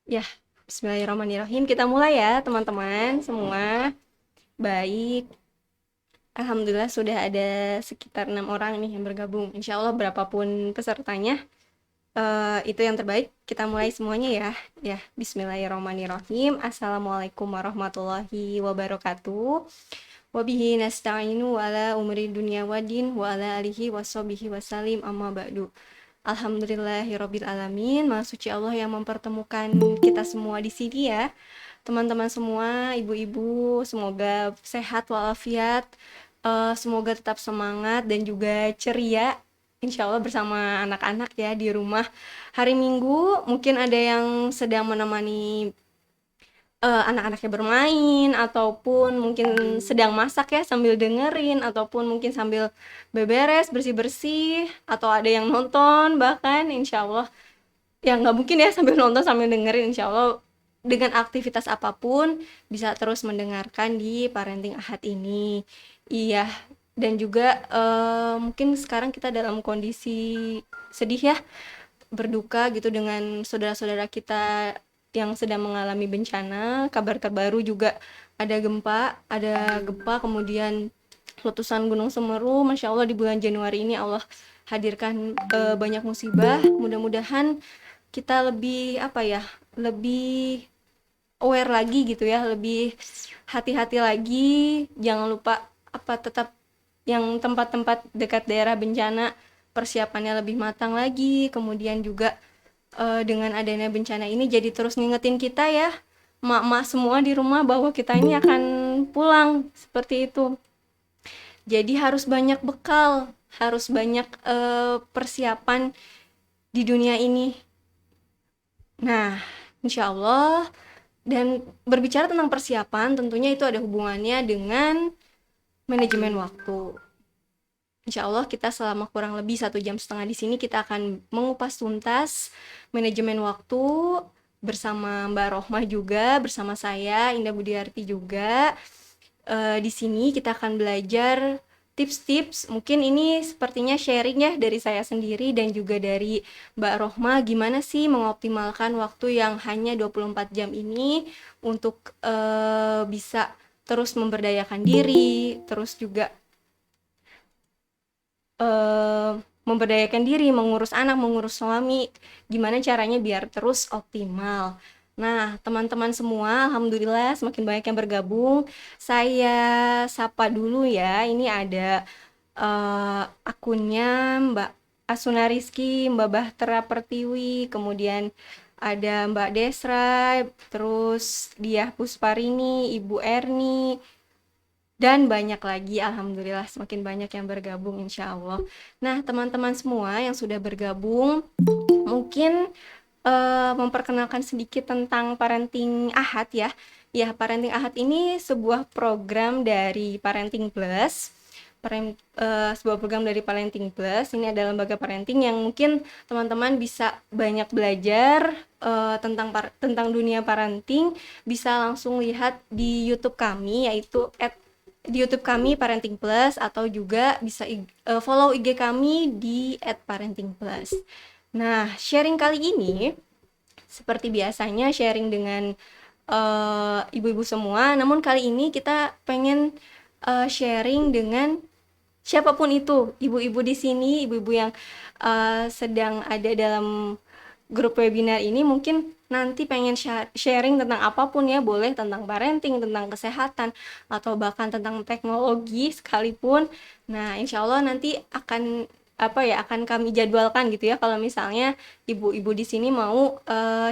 Ya, bismillahirrahmanirrahim. Kita mulai ya, teman-teman semua. Baik, alhamdulillah sudah ada sekitar 6 orang nih yang bergabung. Insya Allah berapapun pesertanya, itu yang terbaik. Kita mulai semuanya ya. Ya, bismillahirrahmanirrahim. Assalamualaikum warahmatullahi wabarakatuh. Wabihi nasta'inu wa ala umri dunia wadin wa ala alihi wassobihi wassalim amma ba'du. Alhamdulillahirabbil alamin. Maha suci Allah yang mempertemukan kita semua di sini ya. Teman-teman semua, ibu-ibu, semoga sehat walafiat, semoga tetap semangat dan juga ceria. Insya Allah bersama anak-anak ya di rumah. Hari Minggu mungkin ada yang sedang menemani anak-anaknya bermain ataupun mungkin sedang masak ya sambil dengerin ataupun mungkin sambil beberes bersih-bersih atau ada yang nonton bahkan insya Allah ya nggak mungkin ya sambil nonton sambil dengerin insya Allah dengan aktivitas apapun bisa terus mendengarkan di Parenting Ahad ini. Iya, dan juga mungkin sekarang kita dalam kondisi sedih ya, berduka gitu dengan saudara-saudara kita yang sedang mengalami bencana. Kabar terbaru juga ada gempa, kemudian letusan Gunung Semeru. Masya Allah di bulan Januari ini Allah hadirkan banyak musibah. Mudah-mudahan kita lebih apa ya, lebih aware lagi gitu ya, lebih hati-hati lagi. Jangan lupa apa tetap yang tempat-tempat dekat daerah bencana persiapannya lebih matang lagi. Kemudian juga dengan adanya bencana ini jadi terus ngingetin kita ya, emak-emak semua di rumah bahwa kita ini akan pulang seperti itu. Jadi harus banyak bekal, harus banyak persiapan di dunia ini. Nah, insya Allah. Dan berbicara tentang persiapan, tentunya itu ada hubungannya dengan manajemen waktu. Insya Allah kita selama kurang lebih 1,5 jam di sini kita akan mengupas tuntas manajemen waktu bersama Mbak Rohmah juga, bersama saya Indah Budiarti juga. Di sini kita akan belajar tips-tips, mungkin ini sepertinya sharing ya dari saya sendiri dan juga dari Mbak Rohmah, gimana sih mengoptimalkan waktu yang hanya 24 jam ini untuk bisa terus memberdayakan diri, terus juga eh, memberdayakan diri, mengurus anak, mengurus suami, gimana caranya biar terus optimal. Nah, teman-teman semua, alhamdulillah semakin banyak yang bergabung. Saya sapa dulu ya. Ini ada akunnya Mbak Asuna Rizky, Mbak Bahtera Pertiwi, kemudian ada Mbak Desra, terus Diah Pusparini, Ibu Erni, dan banyak lagi. Alhamdulillah semakin banyak yang bergabung insya Allah. Nah, teman-teman semua yang sudah bergabung mungkin memperkenalkan sedikit tentang Parenting Ahad ya. Ya, Parenting Ahad ini sebuah program dari Parenting Plus. Sebuah program dari Parenting Plus. Ini adalah lembaga parenting yang mungkin teman-teman bisa banyak belajar tentang dunia parenting. Bisa langsung lihat di YouTube kami, yaitu di YouTube kami Parenting Plus, atau juga bisa follow IG kami di @parentingplus. Nah, sharing kali ini seperti biasanya sharing dengan ibu-ibu semua, namun kali ini kita pengen sharing dengan siapapun itu, ibu-ibu di sini, ibu-ibu yang sedang ada dalam grup webinar ini mungkin nanti pengen sharing tentang apapun ya, boleh tentang parenting, tentang kesehatan, atau bahkan tentang teknologi sekalipun. Nah, insya Allah nanti akan akan kami jadwalkan gitu ya kalau misalnya ibu-ibu di sini mau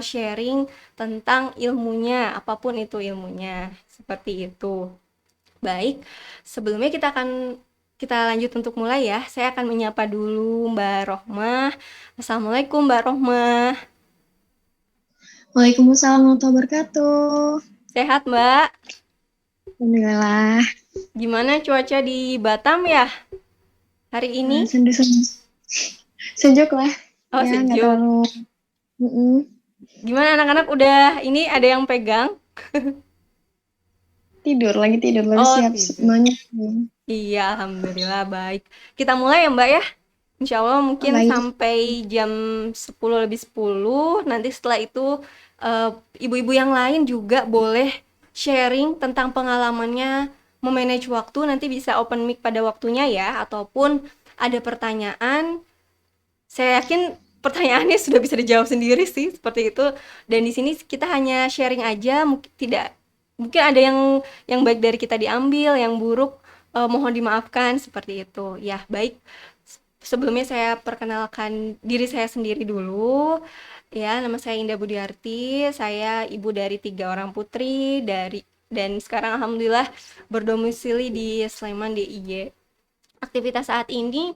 sharing tentang ilmunya, apapun itu ilmunya, seperti itu. Baik, sebelumnya kita lanjut untuk mulai ya. Saya akan menyapa dulu Mbak Rohmah. Assalamualaikum Mbak Rohmah. Waalaikumsalam warahmatullahi wabarakatuh. Sehat Mbak? Alhamdulillah. Gimana cuaca di Batam ya hari ini? Sendu-sendu. Sejuk lah. Oh, Ya, nggak sejuk. terlalu. Mm-mm. Gimana anak-anak udah ini ada yang pegang? Lagi tidur, lagi Oh, siap tidur. semuanya. Iya, alhamdulillah baik. Kita mulai ya Mbak ya. Insya Allah mungkin Baik. sampai jam 10 lebih 10. Nanti setelah itu eh, ibu-ibu yang lain juga boleh sharing tentang pengalamannya memanage waktu, nanti bisa open mic pada waktunya ya, ataupun ada pertanyaan, saya yakin pertanyaannya sudah bisa dijawab sendiri sih, seperti itu. Dan di sini kita hanya sharing aja, mungkin ada yang baik dari kita diambil, yang buruk mohon dimaafkan seperti itu. Ya, baik. Sebelumnya saya perkenalkan diri saya sendiri dulu. Ya, nama saya Indah Budiarti. Saya ibu dari 3 orang putri dan sekarang alhamdulillah berdomisili di Sleman DIY. Aktivitas saat ini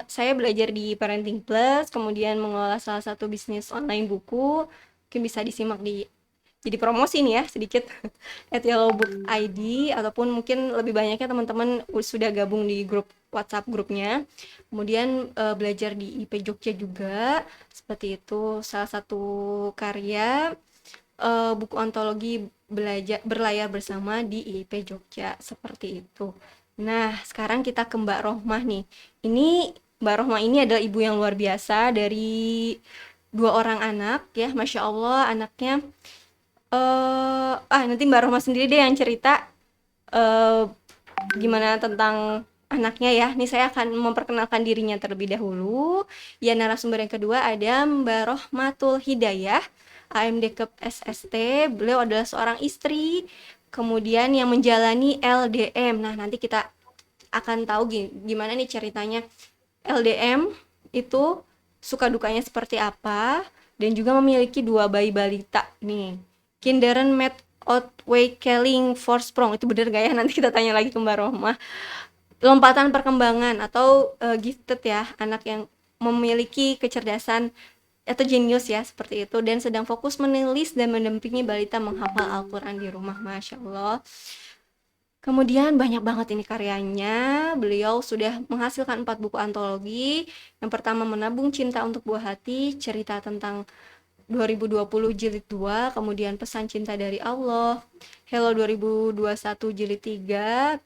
saya belajar di Parenting Plus, kemudian mengelola salah satu bisnis online buku. Mungkin bisa disimak jadi promosi nih ya sedikit at Yellow Book ID, ataupun mungkin lebih banyaknya teman-teman sudah gabung di grup WhatsApp grupnya. Kemudian belajar di IP Jogja juga, seperti itu. Salah satu karya buku antologi belajar berlayar bersama di IP Jogja, seperti itu. Nah, sekarang kita ke Mbak Rohmah nih. Ini Mbak Rohmah ini adalah ibu yang luar biasa dari 2 orang anak ya, Masya Allah anaknya. Nanti Mbak Rohmah sendiri deh yang cerita eh, gimana tentang anaknya ya. Nih saya akan memperkenalkan dirinya terlebih dahulu. Ya, narasumber yang kedua ada Mbak Rohmatul Hidayah, AMD Kep SST. Beliau adalah seorang istri, kemudian yang menjalani LDM. Nah, nanti kita akan tahu gimana nih ceritanya LDM itu, suka dukanya seperti apa, dan juga memiliki 2 bayi balita nih. Kinderen met Outweikeling Forsprong, itu bener gak ya? Nanti kita tanya lagi ke Mbak Rohmah. Lompatan perkembangan atau gifted ya, anak yang memiliki kecerdasan atau jenius ya, seperti itu, dan sedang fokus menulis dan mendampingi balita menghafal Al-Quran di rumah. Masya Allah. Kemudian banyak banget ini karyanya. Beliau sudah menghasilkan 4 buku antologi. Yang pertama Menabung Cinta untuk Buah Hati, cerita tentang 2020 jilid 2, kemudian Pesan Cinta dari Allah, Hello 2021 jilid 3,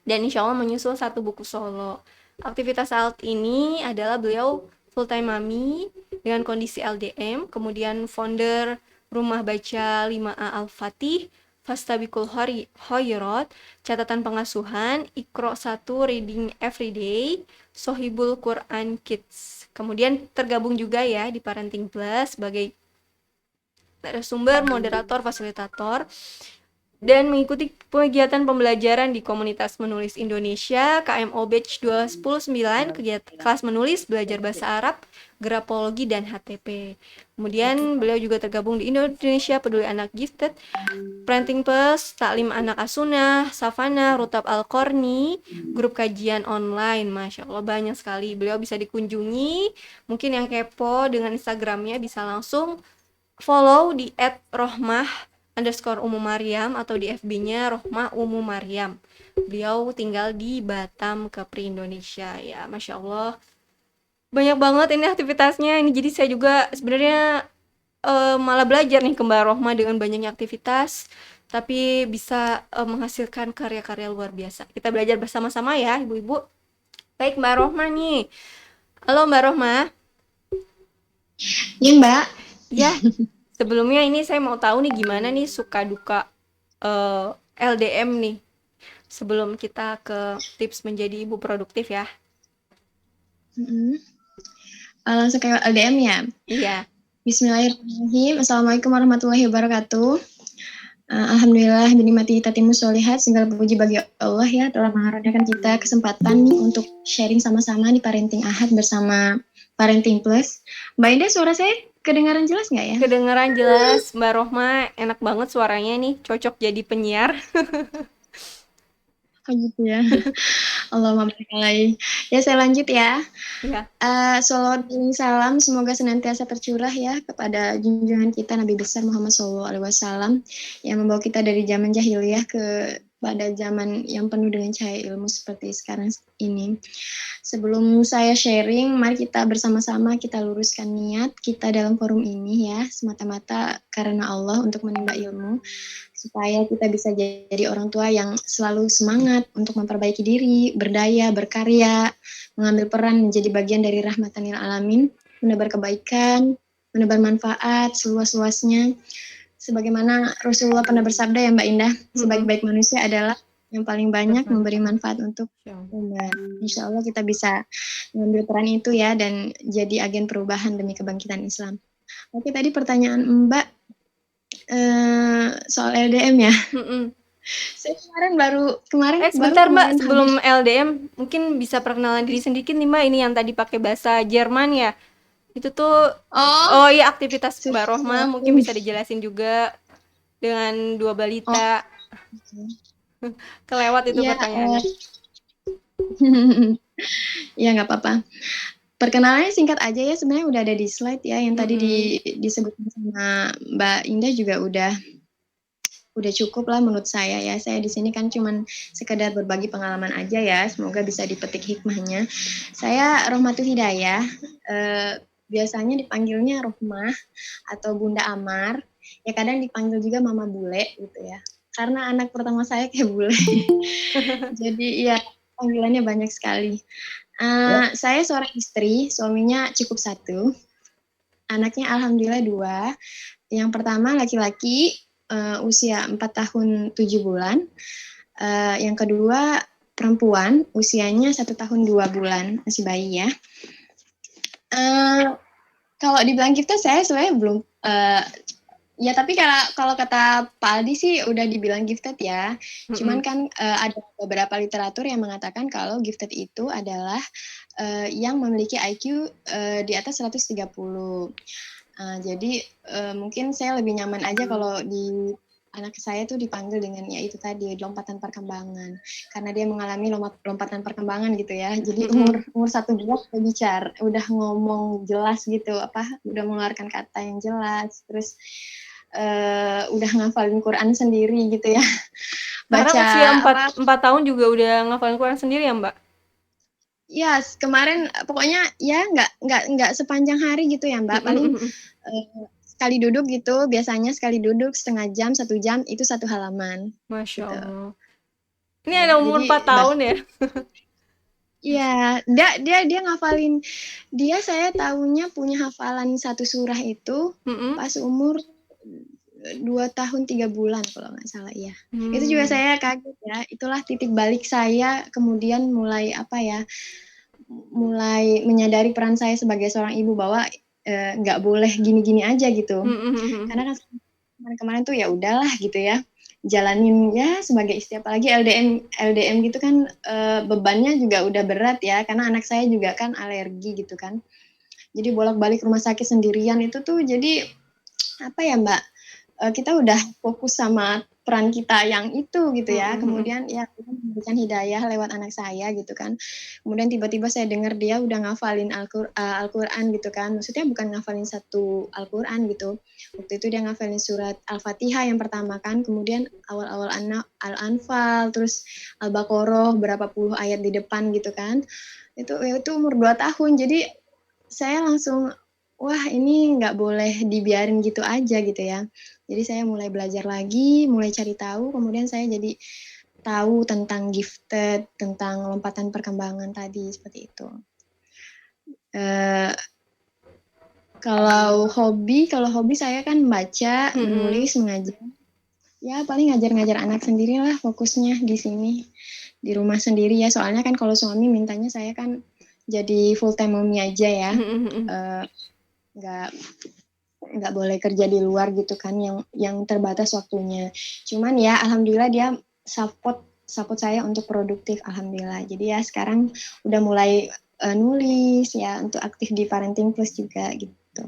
dan insya Allah menyusul 1 buku solo. Aktivitas saat ini adalah beliau full time mami dengan kondisi LDM, kemudian founder Rumah Baca 5A Al-Fatih, Fastabikul Khairat, catatan pengasuhan, Iqra 1 Reading Everyday, Sohibul Quran Kids. Kemudian tergabung juga ya di Parenting Plus sebagai narasumber, moderator, fasilitator, dan mengikuti kegiatan pembelajaran di Komunitas Menulis Indonesia KMO Batch 219, kegiatan kelas menulis, belajar bahasa Arab, grafologi, dan HTP. Kemudian beliau juga tergabung di Indonesia Peduli Anak Gifted, Parenting Plus, Taklim Anak Asunah, Savana, Rutab Al-Korni, grup kajian online. Masya Allah banyak sekali. Beliau bisa dikunjungi. Mungkin yang kepo dengan Instagramnya bisa langsung follow di @rohmah_Umu Maryam atau di FB-nya Rohmah Umu Maryam. Beliau tinggal di Batam, Kepri, Indonesia ya. Masya Allah banyak banget ini aktivitasnya ini, jadi saya juga sebenarnya malah belajar nih ke Mbak Rohmah dengan banyaknya aktivitas, tapi bisa menghasilkan karya-karya luar biasa. Kita belajar bersama-sama ya ibu-ibu. Baik Mbak Rohmah nih. Halo Mbak Rohmah. Iya Mbak. Ya, sebelumnya ini saya mau tahu nih gimana nih suka duka LDM nih. Sebelum kita ke tips menjadi ibu produktif ya. Langsung ke LDM ya. Iya. Bismillahirrahmanirrahim. Assalamualaikum warahmatullahi wabarakatuh. Alhamdulillah binikmati tatimu sholihat. Segala puji bagi Allah ya telah mengaruniakan kita kesempatan nih untuk sharing sama-sama di Parenting Ahad bersama Parenting Plus. Mbak Indah, suara saya kedengaran jelas nggak ya? Kedengeran jelas, Mbak Rohmah. Enak banget suaranya nih, cocok jadi penyiar. Oh gitu ya. Allahumma barik alaih. Ya saya lanjut ya. Ya. Salawat dan salam semoga senantiasa tercurah ya kepada junjungan kita Nabi besar Muhammad SAW yang membawa kita dari zaman jahiliyah pada zaman yang penuh dengan cahaya ilmu seperti sekarang ini. Sebelum saya sharing, mari kita bersama-sama kita luruskan niat kita dalam forum ini ya, semata-mata karena Allah untuk menimba ilmu, supaya kita bisa jadi orang tua yang selalu semangat untuk memperbaiki diri, berdaya, berkarya, mengambil peran menjadi bagian dari rahmatan lil alamin, menebar kebaikan, menebar manfaat seluas-luasnya. Sebagaimana Rasulullah pernah bersabda ya Mbak Indah, sebaik-baik manusia adalah yang paling banyak memberi manfaat untuk umat. Insya Allah kita bisa mengambil peran itu ya dan jadi agen perubahan demi kebangkitan Islam. Oke, tadi pertanyaan Mbak soal LDM ya. Saya kemarin sebentar Mbak, sebelum habis. LDM mungkin bisa perkenalan diri sedikit nih Mbak. Ini yang tadi pakai bahasa Jerman ya. Itu tuh iya, aktivitas Mbak Rohmah mungkin bisa dijelasin juga dengan dua balita. Kelewat itu pertanyaannya. Ya nggak apa-apa. Perkenalannya singkat aja ya, sebenarnya udah ada di slide ya, yang tadi disebutkan sama Mbak Indah juga udah cukup lah menurut saya ya. Saya di sini kan cuman sekedar berbagi pengalaman aja ya, semoga bisa dipetik hikmahnya. Saya Rohmatul Hidayah, biasanya dipanggilnya Rohmah atau Bunda Amar, ya kadang dipanggil juga Mama Bule gitu ya, karena anak pertama saya kayak bule. Jadi ya panggilannya banyak sekali. Saya seorang istri, suaminya cukup satu, anaknya alhamdulillah 2. Yang pertama laki-laki, usia 4 tahun 7 bulan. Yang kedua perempuan, usianya 1 tahun 2 bulan, masih bayi ya. Kalau dibilang gifted saya sebenarnya belum, ya tapi kalau kata Pak Aldi sih udah dibilang gifted ya. Cuman kan ada beberapa literatur yang mengatakan kalau gifted itu adalah yang memiliki IQ di atas 130. Jadi mungkin saya lebih nyaman aja kalau di anak saya tuh dipanggil dengan ya itu tadi lompatan perkembangan, karena dia mengalami lompatan perkembangan gitu ya. Jadi umur 1 bulan udah bicara, udah ngomong jelas gitu, udah mengeluarkan kata yang jelas, terus udah ngafalin Quran sendiri gitu ya. Baca usia 4 tahun juga udah ngafalin Quran sendiri ya Mbak? Ya, kemarin pokoknya ya nggak sepanjang hari gitu ya Mbak, paling sekali duduk gitu, biasanya sekali duduk setengah jam, 1 jam, itu 1 halaman. Masya gitu. Allah. Ini ada umur 4 tahun ya? Iya, dia ngafalin, saya tahunya punya hafalan 1 surah itu pas umur 2 tahun 3 bulan kalau nggak salah ya. Itu juga saya kaget ya, itulah titik balik saya kemudian mulai mulai menyadari peran saya sebagai seorang ibu bahwa nggak boleh gini-gini aja gitu. Karena kan kemarin tuh ya udahlah gitu ya, jalanin ya sebagai istri, apalagi LDM gitu kan bebannya juga udah berat ya, karena anak saya juga kan alergi gitu kan. Jadi bolak-balik rumah sakit sendirian itu tuh jadi apa ya Mbak, kita udah fokus sama peran kita yang itu gitu ya. Kemudian ya kita memberikan hidayah lewat anak saya gitu kan. Kemudian tiba-tiba saya dengar dia udah ngafalin Al-Quran gitu kan. Maksudnya bukan ngafalin satu Al-Quran gitu. Waktu itu dia ngafalin surat Al-Fatihah yang pertama kan. Kemudian awal-awal Al-Anfal, terus Al-Baqarah berapa puluh ayat di depan gitu kan. Itu umur 2 tahun. Jadi saya langsung, wah ini nggak boleh dibiarin gitu aja gitu ya. Jadi saya mulai belajar lagi, mulai cari tahu, kemudian saya jadi tahu tentang gifted, tentang lompatan perkembangan tadi, seperti itu. Kalau hobi saya kan baca, menulis, mengajar. Ya paling ngajar-ngajar anak sendiri lah fokusnya di sini, di rumah sendiri ya. Soalnya kan kalau suami mintanya saya kan jadi full time mommy aja ya. Nggak boleh kerja di luar gitu kan, yang terbatas waktunya. Cuman ya alhamdulillah dia support saya untuk produktif, alhamdulillah. Jadi ya sekarang udah mulai nulis ya, untuk aktif di Parenting Plus juga gitu.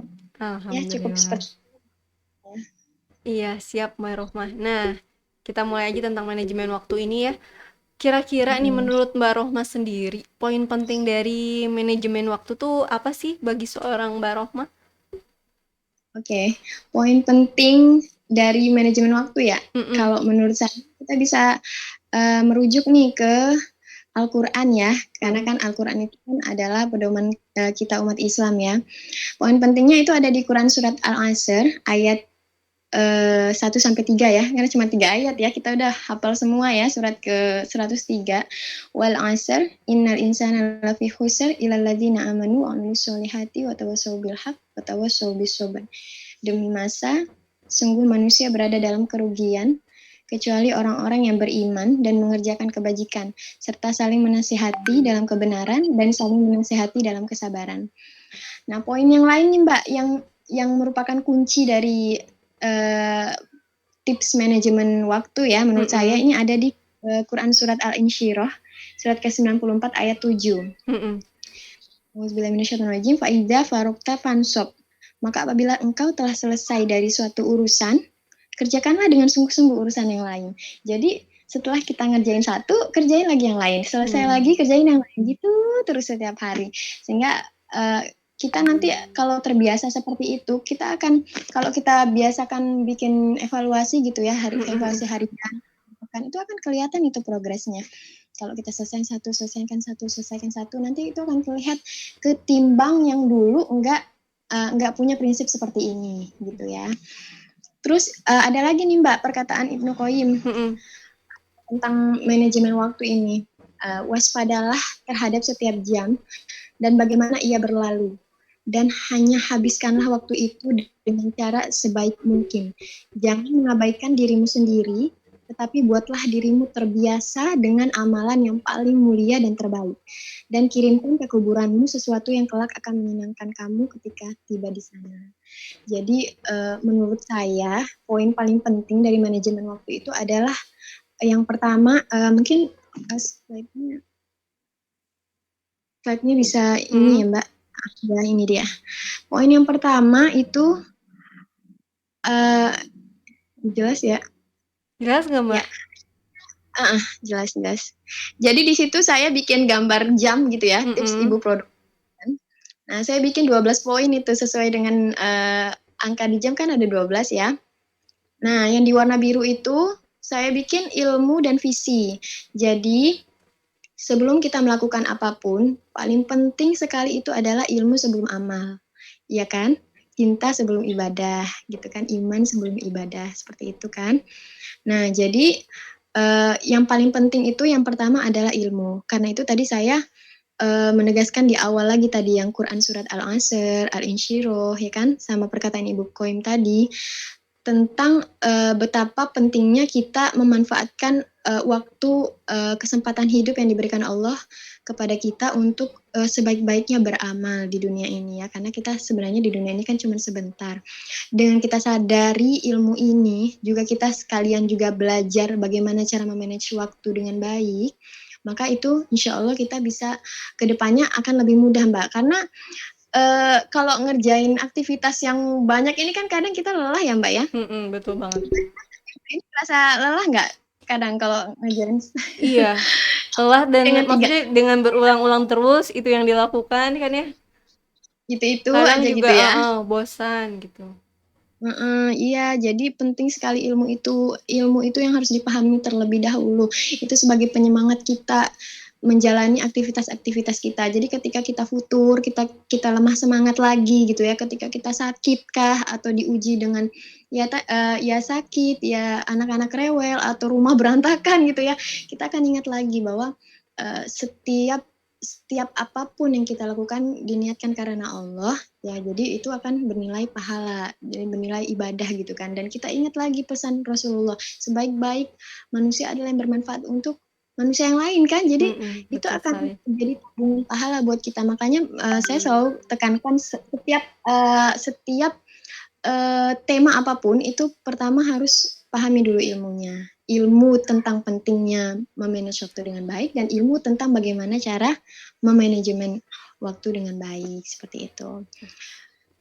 Ya cukup seperti itu. Iya, siap Mbak Rohmah. Nah, kita mulai aja tentang manajemen waktu ini ya. Kira-kira nih menurut Mbak Rohmah sendiri, poin penting dari manajemen waktu tuh apa sih bagi seorang Mbak Rohmah? Oke, poin penting dari manajemen waktu ya. Kalau menurut saya kita bisa merujuk nih ke Al-Quran ya, karena kan Al-Quran itu kan adalah pedoman kita umat Islam ya. Poin pentingnya itu ada di Quran surat Al-Asr ayat 1-3 ya, karena cuma 3 ayat ya, kita udah hafal semua ya surat ke 103. Wal asr innal insana lafi khusr illal ladzina amanu wa amilus solihati wa tawassaw bil haqq wa tawassaw bis sabr. Demi masa, sungguh manusia berada dalam kerugian kecuali orang-orang yang beriman dan mengerjakan kebajikan serta saling menasihati dalam kebenaran dan saling menasihati dalam kesabaran. Nah, poin yang lain nih Mbak yang merupakan kunci dari tips manajemen waktu ya menurut saya ini ada di Quran surat Al-Insyirah surat ke-94 ayat 7. Auzubillahi minasyaitonirrajim fa idza faragta fansab. Maka apabila engkau telah selesai dari suatu urusan, kerjakanlah dengan sungguh-sungguh urusan yang lain. Jadi setelah kita ngerjain satu, kerjain lagi yang lain. Selesai lagi, kerjain yang lain. Gitu terus setiap hari. Sehingga kita nanti kalau terbiasa seperti itu, kita akan, kalau kita biasakan bikin evaluasi gitu ya, evaluasi harian, itu akan kelihatan itu progresnya. Kalau kita selesaikan satu, nanti itu akan terlihat ketimbang yang dulu enggak punya prinsip seperti ini gitu ya. Terus ada lagi nih Mbak perkataan Ibnu Qayyim tentang manajemen waktu ini. Waspadalah terhadap setiap jam dan bagaimana ia berlalu. Dan hanya habiskanlah waktu itu dengan cara sebaik mungkin. Jangan mengabaikan dirimu sendiri, tetapi buatlah dirimu terbiasa dengan amalan yang paling mulia dan terbaik. Dan kirimkan ke kuburanmu sesuatu yang kelak akan menyenangkan kamu ketika tiba di sana. Jadi menurut saya poin paling penting dari manajemen waktu itu adalah yang pertama mungkin slide-nya bisa ini ya Mbak. Ya ini dia. Poin yang pertama itu jelas ya? Jelas nggak Mbak? Ya. Jelas. Jadi di situ saya bikin gambar jam gitu ya, tips ibu produk. Nah, saya bikin 12 poin itu sesuai dengan angka di jam kan ada 12 ya. Nah, yang di warna biru itu saya bikin ilmu dan visi. Jadi, sebelum kita melakukan apapun, paling penting sekali itu adalah ilmu sebelum amal. Iya kan? Cinta sebelum ibadah, gitu kan? Iman sebelum ibadah, seperti itu kan? Nah, jadi yang paling penting itu yang pertama adalah ilmu. Karena itu tadi saya menegaskan di awal lagi tadi yang Quran surat Al-Asr, Al-Insyirah, ya kan? Sama perkataan Ibu Qayyim tadi, tentang betapa pentingnya kita memanfaatkan waktu kesempatan hidup yang diberikan Allah kepada kita untuk sebaik-baiknya beramal di dunia ini ya, karena kita sebenarnya di dunia ini kan cuma sebentar. Dengan kita sadari ilmu ini, juga kita sekalian juga belajar bagaimana cara memanage waktu dengan baik, maka itu insya Allah kita bisa kedepannya akan lebih mudah Mbak, karena kalau ngerjain aktivitas yang banyak ini kan kadang kita lelah ya Mbak ya. Betul banget. Ini terasa lelah nggak kadang kalau ngerjain? Iya, lelah dan maksudnya dengan berulang-ulang terus itu yang dilakukan kan ya. Itu kadang aja juga, gitu ya. Bosan gitu. Iya, jadi penting sekali ilmu itu yang harus dipahami terlebih dahulu. Itu sebagai penyemangat kita menjalani aktivitas-aktivitas kita. Jadi ketika kita futur, kita lemah semangat lagi gitu ya. Ketika kita sakit kah atau diuji dengan ya sakit, ya anak-anak rewel atau rumah berantakan gitu ya. Kita akan ingat lagi bahwa setiap apapun yang kita lakukan diniatkan karena Allah, ya jadi itu akan bernilai pahala, jadi bernilai ibadah gitu kan. Dan kita ingat lagi pesan Rasulullah, sebaik-baik manusia adalah yang bermanfaat untuk manusia yang lain kan. Jadi itu akan menjadi tabungan pahala buat kita. Makanya saya selalu tekankan setiap tema apapun itu pertama harus pahami dulu ilmunya. Ilmu tentang pentingnya memanage waktu dengan baik dan ilmu tentang bagaimana cara memanajemen waktu dengan baik, seperti itu.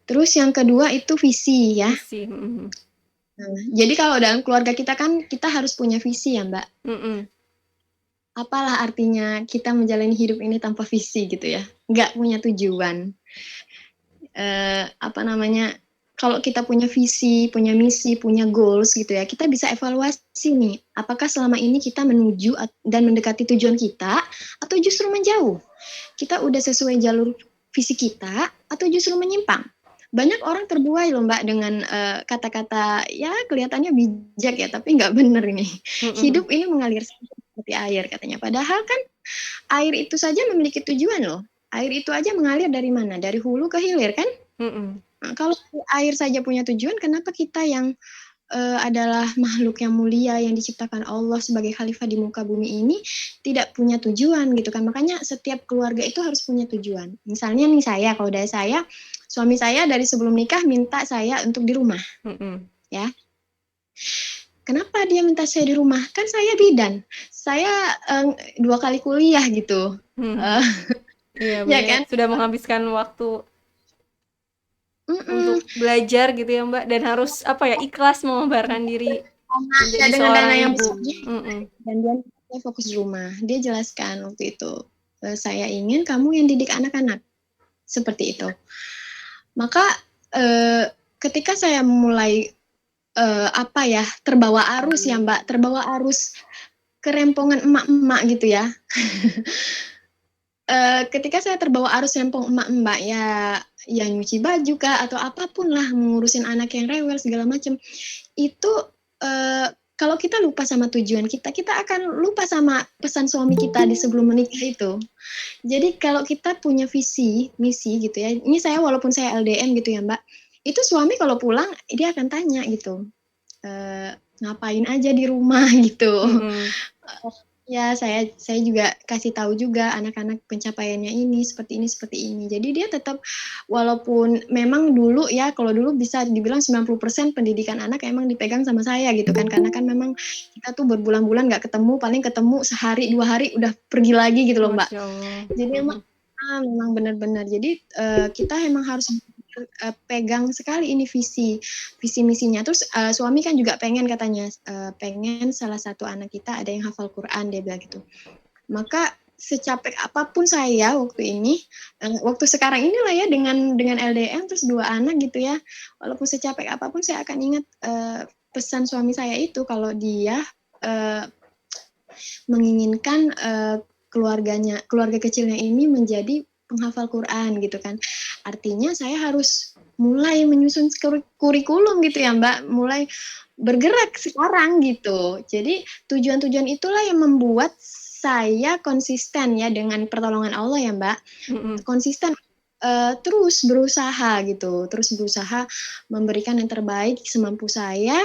Terus yang kedua itu visi ya. Visi. Nah, jadi kalau dalam keluarga kita kan kita harus punya visi ya Mbak. Apalah artinya kita menjalani hidup ini tanpa visi gitu ya, nggak punya tujuan. Kalau kita punya visi, punya misi, punya goals gitu ya, kita bisa evaluasi nih, apakah selama ini kita menuju dan mendekati tujuan kita, atau justru menjauh? Kita udah sesuai jalur visi kita, atau justru menyimpang? banyak orang terbuai loh Mbak dengan kata-kata ya kelihatannya bijak ya, tapi nggak bener ini. Mm-mm. Hidup ini mengalir seperti air katanya. Padahal kan air itu saja memiliki tujuan loh. Air itu aja mengalir dari mana? Dari hulu ke hilir kan? Mm-mm. Nah, kalau air saja punya tujuan, kenapa kita yang adalah makhluk yang mulia yang diciptakan Allah sebagai khalifah di muka bumi ini tidak punya tujuan gitu kan? Makanya setiap keluarga itu harus punya tujuan. Misalnya nih saya, kalau dari saya, suami saya dari sebelum nikah minta saya untuk di rumah, Mm-mm. ya. Kenapa dia minta saya di rumah? Kan saya bidan, saya 2 kali kuliah gitu, Hmm. uh, Iya ya benar, kan? sudah menghabiskan waktu Mm-mm. untuk belajar gitu ya Mbak, dan harus apa ya, ikhlas mengorbankan diri Ya menjadi dengan seorang dana yang ibu. besar Mm-mm. dan dia fokus di rumah. Dia jelaskan waktu itu, saya ingin kamu yang didik anak-anak seperti itu. Maka ketika saya mulai apa ya terbawa arus ya Mbak, terbawa arus kerempongan emak-emak gitu ya. Ketika saya terbawa arus rempong emak-emak ya nyuci baju kah atau apapun lah ngurusin anak yang rewel segala macam itu kalau kita lupa sama tujuan kita, kita akan lupa sama pesan suami kita di sebelum menikah itu. Jadi kalau kita punya visi, misi gitu ya. Ini saya walaupun saya LDM gitu ya Mbak, itu suami kalau pulang dia akan tanya gitu, ngapain aja di rumah gitu. Mm-mm. Ya saya juga kasih tahu juga anak-anak pencapaiannya ini seperti ini seperti ini. Jadi dia tetap walaupun memang dulu ya kalau dulu bisa dibilang 90% pendidikan anak emang dipegang sama saya gitu kan karena kan memang kita tuh berbulan-bulan nggak ketemu paling ketemu sehari 2 hari udah pergi lagi gitu loh Mbak. Masya Allah. Jadi emang Mm-mm. memang benar-benar. Jadi kita emang harus pegang sekali ini visi misinya. Terus suami kan juga pengen katanya pengen salah satu anak kita ada yang hafal Quran dia bilang gitu. Maka secapek apapun saya waktu ini, waktu sekarang inilah ya dengan LDM terus 2 anak gitu ya. Walaupun secapek apapun saya akan ingat pesan suami saya itu kalau dia uh, menginginkan keluarga kecilnya ini menjadi penghafal Quran gitu kan. Artinya saya harus mulai menyusun kurikulum gitu ya Mbak, mulai bergerak sekarang gitu. Jadi tujuan-tujuan itulah yang membuat saya konsisten ya dengan pertolongan Allah ya Mbak. Mm-mm. Konsisten terus berusaha gitu, terus berusaha memberikan yang terbaik semampu saya,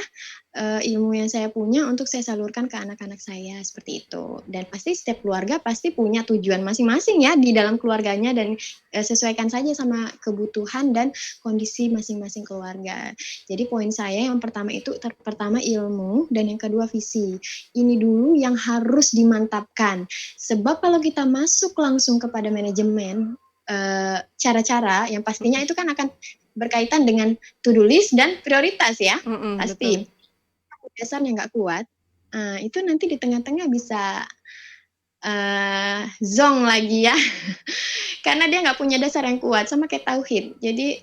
ilmu yang saya punya untuk saya salurkan ke anak-anak saya seperti itu. Dan pasti setiap keluarga pasti punya tujuan masing-masing ya di dalam keluarganya dan sesuaikan saja sama kebutuhan dan kondisi masing-masing keluarga. Jadi poin saya yang pertama itu pertama ilmu dan yang kedua visi. Ini dulu yang harus dimantapkan. Sebab kalau kita masuk langsung kepada manajemen cara-cara yang pastinya itu kan akan berkaitan dengan to-do list dan prioritas ya. Mm-mm, betul. Pasti dasarnya nggak kuat, itu nanti di tengah-tengah bisa zong lagi ya, karena dia nggak punya dasar yang kuat sama kayak tauhid. Jadi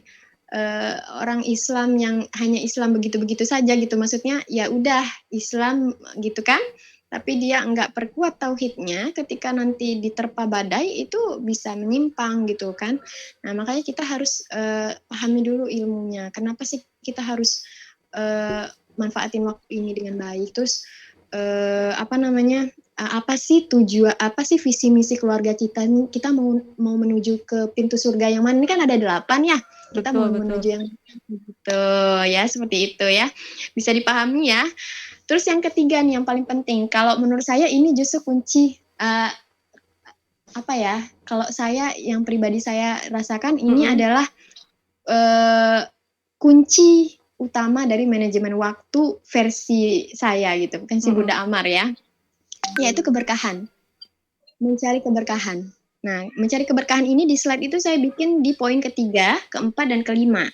orang Islam yang hanya Islam begitu-begitu saja gitu, maksudnya ya udah Islam gitu kan, tapi dia nggak perkuat tauhidnya, ketika nanti diterpa badai itu bisa menyimpang gitu kan. Nah makanya kita harus pahami dulu ilmunya. Kenapa sih kita harus manfaatin waktu ini dengan baik. Terus apa namanya? Apa sih tujuan? Apa sih visi misi keluarga kita? Kita mau menuju ke pintu surga yang mana? Ini kan ada 8 ya. Kita mau Betul, betul. menuju yang gitu ya, seperti itu ya. Bisa dipahami ya. Terus yang ketiga nih yang paling penting. Kalau menurut saya ini justru kunci apa ya? Kalau saya yang pribadi saya rasakan ini Mm-mm. adalah kunci utama dari manajemen waktu versi saya gitu, bukan si Mm-mm. Bunda Amar ya, yaitu keberkahan, mencari keberkahan. Nah, mencari keberkahan ini di slide itu saya bikin di poin ketiga, keempat, dan kelima.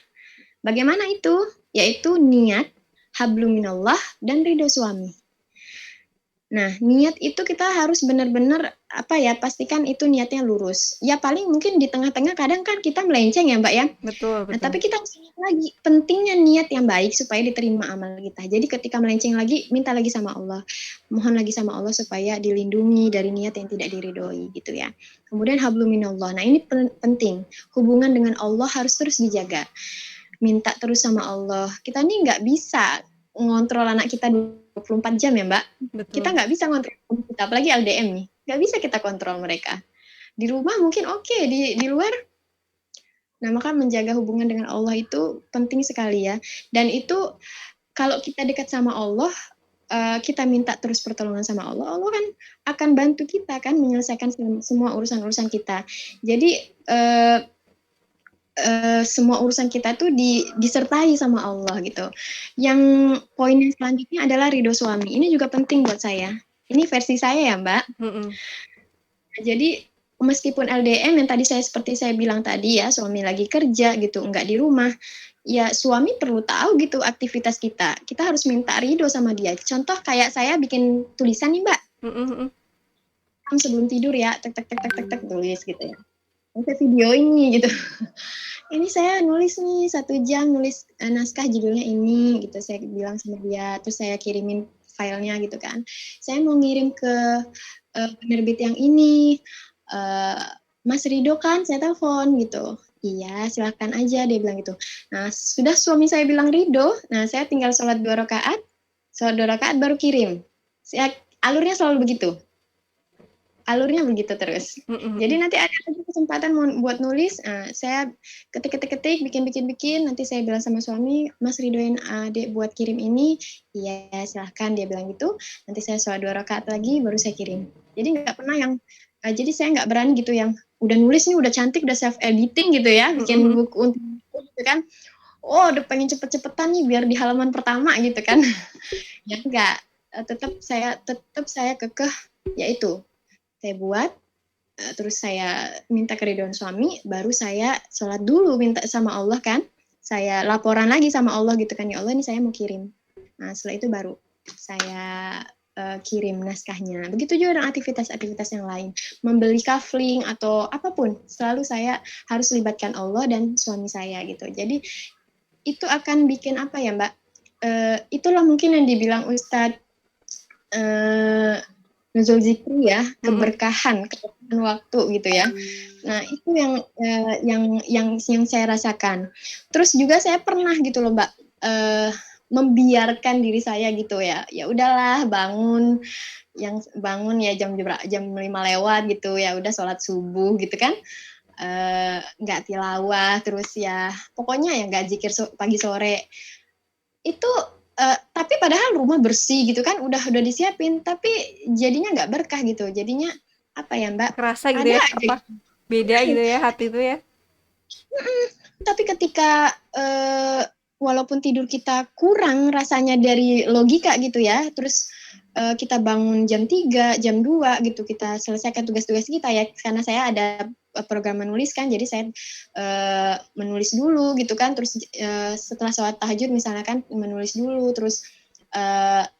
Bagaimana itu? Yaitu niat, habluminallah, dan ridho suami. Nah, niat itu kita harus benar-benar apa ya, pastikan itu niatnya lurus. Ya paling mungkin di tengah-tengah kadang kan kita melenceng ya Mbak ya. Betul, Nah, betul. tapi kita harus ingat lagi pentingnya niat yang baik supaya diterima amal kita. Jadi ketika melenceng lagi, minta lagi sama Allah. Mohon lagi sama Allah supaya dilindungi dari niat yang tidak diridhoi gitu ya. Kemudian habluminallah. Nah, ini penting. Hubungan dengan Allah harus terus dijaga. minta terus sama Allah. Kita nih nggak bisa ngontrol anak kita 24 jam ya Mbak. Kita Betul. nggak bisa ngontrol kita, apalagi LDM nih. Nggak bisa kita kontrol mereka. Di rumah mungkin oke, di luar. Nah, maka menjaga hubungan dengan Allah itu penting sekali ya. Dan itu kalau kita dekat sama Allah, kita minta terus pertolongan sama Allah, Allah kan akan bantu kita kan menyelesaikan semua urusan-urusan kita. Jadi semua urusan kita tuh disertai sama Allah gitu. Yang poin yang selanjutnya adalah ridho suami. Ini juga penting buat saya. Ini versi saya ya Mbak. Jadi meskipun LDM yang tadi seperti saya bilang tadi ya, suami lagi kerja gitu, nggak di rumah, ya suami perlu tahu gitu aktivitas kita. Kita harus minta ridho sama dia. Contoh kayak saya bikin tulisan nih Mbak. Sebelum tidur ya, tek tulis gitu ya. Saya video ini gitu. Ini saya nulis nih 1 jam nulis naskah judulnya ini gitu. Saya bilang sama dia, terus saya kirimin filenya gitu kan. Saya mau ngirim ke penerbit yang ini. Mas Rido kan, saya telepon gitu. Iya, silakan aja, dia bilang gitu. Nah, sudah suami saya bilang Rido, nah saya tinggal sholat 2 rakaat baru kirim. Alurnya selalu begitu. Alurnya begitu terus. Jadi nanti ada kesempatan mau buat nulis, saya ketik, bikin, nanti saya bilang sama suami, Mas ridoin adek buat kirim ini, iya silahkan, dia bilang gitu, nanti saya sholat 2 rakaat lagi, baru saya kirim. Jadi nggak pernah yang, jadi saya nggak berani gitu yang, udah nulis nih, udah cantik, udah self editing gitu ya, bikin buku untuk gitu kan, oh udah pengen cepet-cepetan nih, biar di halaman pertama gitu kan. Ya enggak, tetap saya kekeh, yaitu saya buat, terus saya minta keridhaan suami, baru saya sholat dulu minta sama Allah kan, saya laporan lagi sama Allah gitu kan, ya Allah ini saya mau kirim. Nah setelah itu baru saya kirim naskahnya. Begitu juga dengan aktivitas-aktivitas yang lain, membeli kafling atau apapun, selalu saya harus libatkan Allah dan suami saya gitu. Jadi itu akan bikin apa ya Mbak, itulah mungkin yang dibilang Ustadz nuzul zikri ya, keberkahan waktu gitu ya. Nah itu yang saya rasakan. Terus juga saya pernah gitu loh Mbak, membiarkan diri saya gitu ya. Ya udahlah bangun ya jam 5 lewat gitu ya, udah sholat subuh gitu kan. Nggak tilawah, terus ya pokoknya ya nggak zikir pagi sore. Itu tapi padahal rumah bersih gitu kan, udah disiapin, tapi jadinya nggak berkah gitu. Jadinya apa ya Mbak? Kerasa gitu Ada ya, apa beda gitu ya hati itu ya. Tapi ketika walaupun tidur kita kurang rasanya dari logika gitu ya, terus kita bangun jam 3, jam 2 gitu, kita selesaikan tugas-tugas kita ya, karena saya ada program menulis kan, jadi saya menulis dulu gitu kan, terus setelah sholat tahajud misalnya kan menulis dulu, terus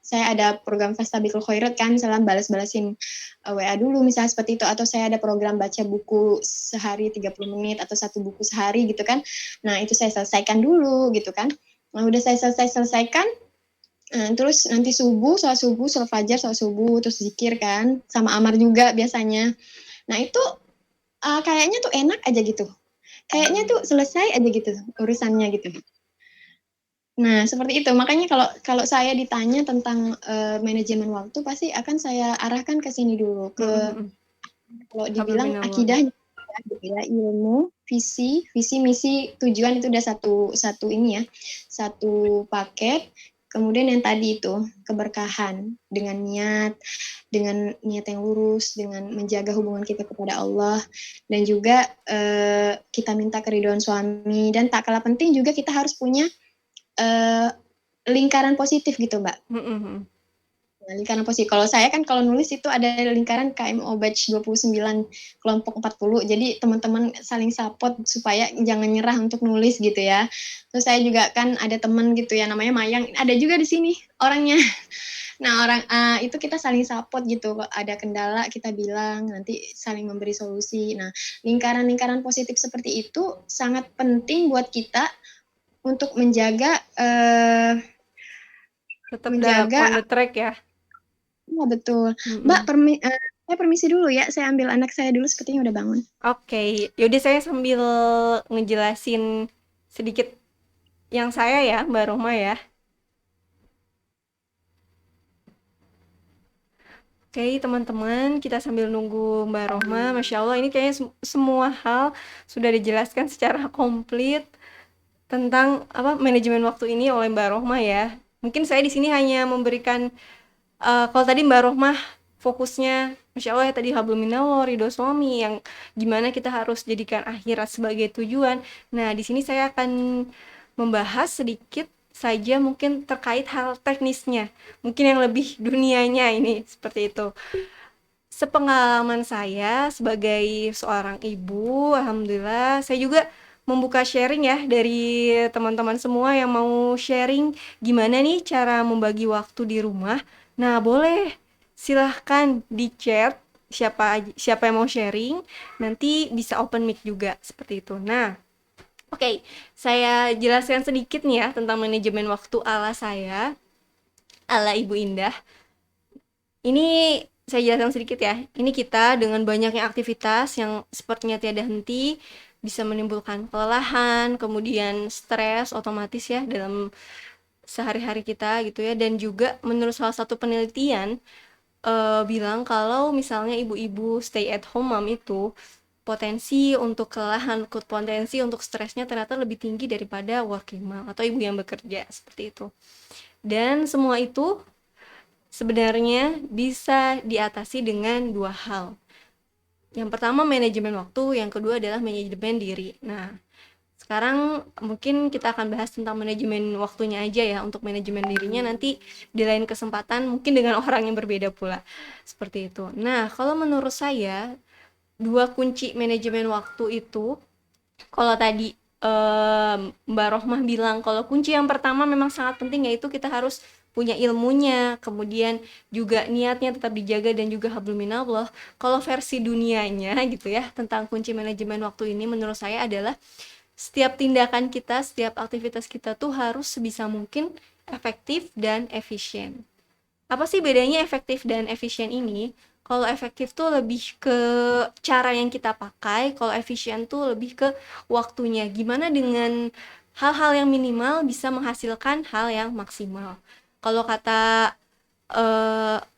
saya ada program Fastabiqul Khairat kan, misalnya balas-balasin WA dulu misalnya seperti itu, atau saya ada program baca buku sehari 30 menit atau 1 buku sehari gitu kan. Nah itu saya selesaikan dulu gitu kan. Nah udah saya selesaikan, terus nanti sholat subuh, sholat fajar, sholat subuh, terus zikir kan, sama amar juga biasanya. Nah itu kayaknya tuh enak aja gitu. Kayaknya tuh selesai aja gitu urusannya gitu. Nah, seperti itu. Makanya kalau saya ditanya tentang manajemen waktu, pasti akan saya arahkan ke sini dulu, ke kalau dibilang akidah gitu ya, ilmu, visi, misi, tujuan itu udah satu ini ya, satu paket. Kemudian yang tadi itu keberkahan dengan niat yang lurus, dengan menjaga hubungan kita kepada Allah, dan juga kita minta keridhaan suami, dan tak kalah penting juga kita harus punya lingkaran positif gitu Mbak. Nah, lingkaran positif. Kalau saya kan kalau nulis itu ada lingkaran KMO Batch 29 kelompok 40. Jadi teman-teman saling support supaya jangan nyerah untuk nulis gitu ya. Terus saya juga kan ada teman gitu ya namanya Mayang. Ada juga di sini orangnya. Nah, itu kita saling support gitu. Ada kendala kita bilang, nanti saling memberi solusi. Nah, lingkaran-lingkaran positif seperti itu sangat penting buat kita untuk menjaga tetap on the track ya. Iya betul. Mbak, saya permisi dulu ya, saya ambil anak saya dulu, sepertinya udah bangun. Oke, yaudah saya sambil ngejelasin sedikit yang saya ya, Mbak Roma ya. Oke, teman-teman, kita sambil nunggu Mbak Roma. Masya Allah, ini kayaknya semua hal sudah dijelaskan secara komplit tentang apa manajemen waktu ini oleh Mbak Rohmah ya. Mungkin saya di sini hanya memberikan kalau tadi Mbak Rohmah fokusnya Masya Allah ya tadi hablum minallah, ridho suami yang gimana kita harus jadikan akhirat sebagai tujuan. Nah, di sini saya akan membahas sedikit saja mungkin terkait hal teknisnya. Mungkin yang lebih dunianya ini seperti itu. Sepengalaman saya sebagai seorang ibu, alhamdulillah saya juga membuka sharing ya dari teman-teman semua yang mau sharing gimana nih cara membagi waktu di rumah. Nah, boleh silahkan di chat siapa yang mau sharing, nanti bisa open mic juga seperti itu. Nah, oke, saya jelaskan sedikit nih ya tentang manajemen waktu ala saya, ala Ibu Indah. Ini saya jelaskan sedikit ya. Ini kita dengan banyaknya aktivitas yang sepertinya tiada henti bisa menimbulkan kelelahan, kemudian stres otomatis ya dalam sehari-hari kita gitu ya. Dan juga menurut salah satu penelitian bilang kalau misalnya ibu-ibu stay at home mom itu potensi untuk kelelahan, potensi untuk stresnya ternyata lebih tinggi daripada working mom atau ibu yang bekerja seperti itu. Dan semua itu sebenarnya bisa diatasi dengan dua hal. Yang pertama manajemen waktu, yang kedua adalah manajemen diri. Nah, sekarang mungkin kita akan bahas tentang manajemen waktunya aja ya. Untuk manajemen dirinya nanti di lain kesempatan mungkin dengan orang yang berbeda pula. Seperti itu. Nah, kalau menurut saya dua kunci manajemen waktu itu, kalau tadi Mbak Rohmah bilang kalau kunci yang pertama memang sangat penting, yaitu kita harus punya ilmunya, kemudian juga niatnya tetap dijaga dan juga hablum minallah. Kalau versi dunianya gitu ya tentang kunci manajemen waktu ini menurut saya adalah setiap tindakan kita, setiap aktivitas kita tuh harus sebisa mungkin efektif dan efisien. Apa sih bedanya efektif dan efisien ini? Kalau efektif tuh lebih ke cara yang kita pakai, kalau efisien tuh lebih ke waktunya. Gimana dengan hal-hal yang minimal bisa menghasilkan hal yang maksimal. Kalau kata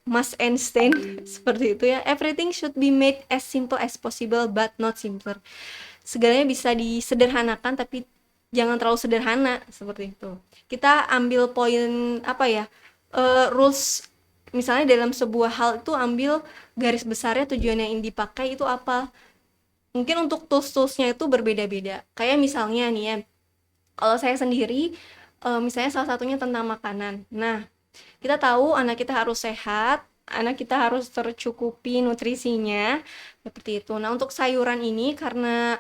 Mas Einstein seperti itu ya, everything should be made as simple as possible but not simpler. Segalanya bisa disederhanakan tapi jangan terlalu sederhana seperti itu. Kita ambil poin apa ya? Rules misalnya dalam sebuah hal itu ambil garis besarnya tujuan yang dipakai itu apa. Mungkin untuk tools-toolsnya itu berbeda-beda. Kayak misalnya nih ya, kalau saya sendiri misalnya salah satunya tentang makanan. Nah, kita tahu anak kita harus sehat, anak kita harus tercukupi nutrisinya seperti itu. Nah, untuk sayuran ini karena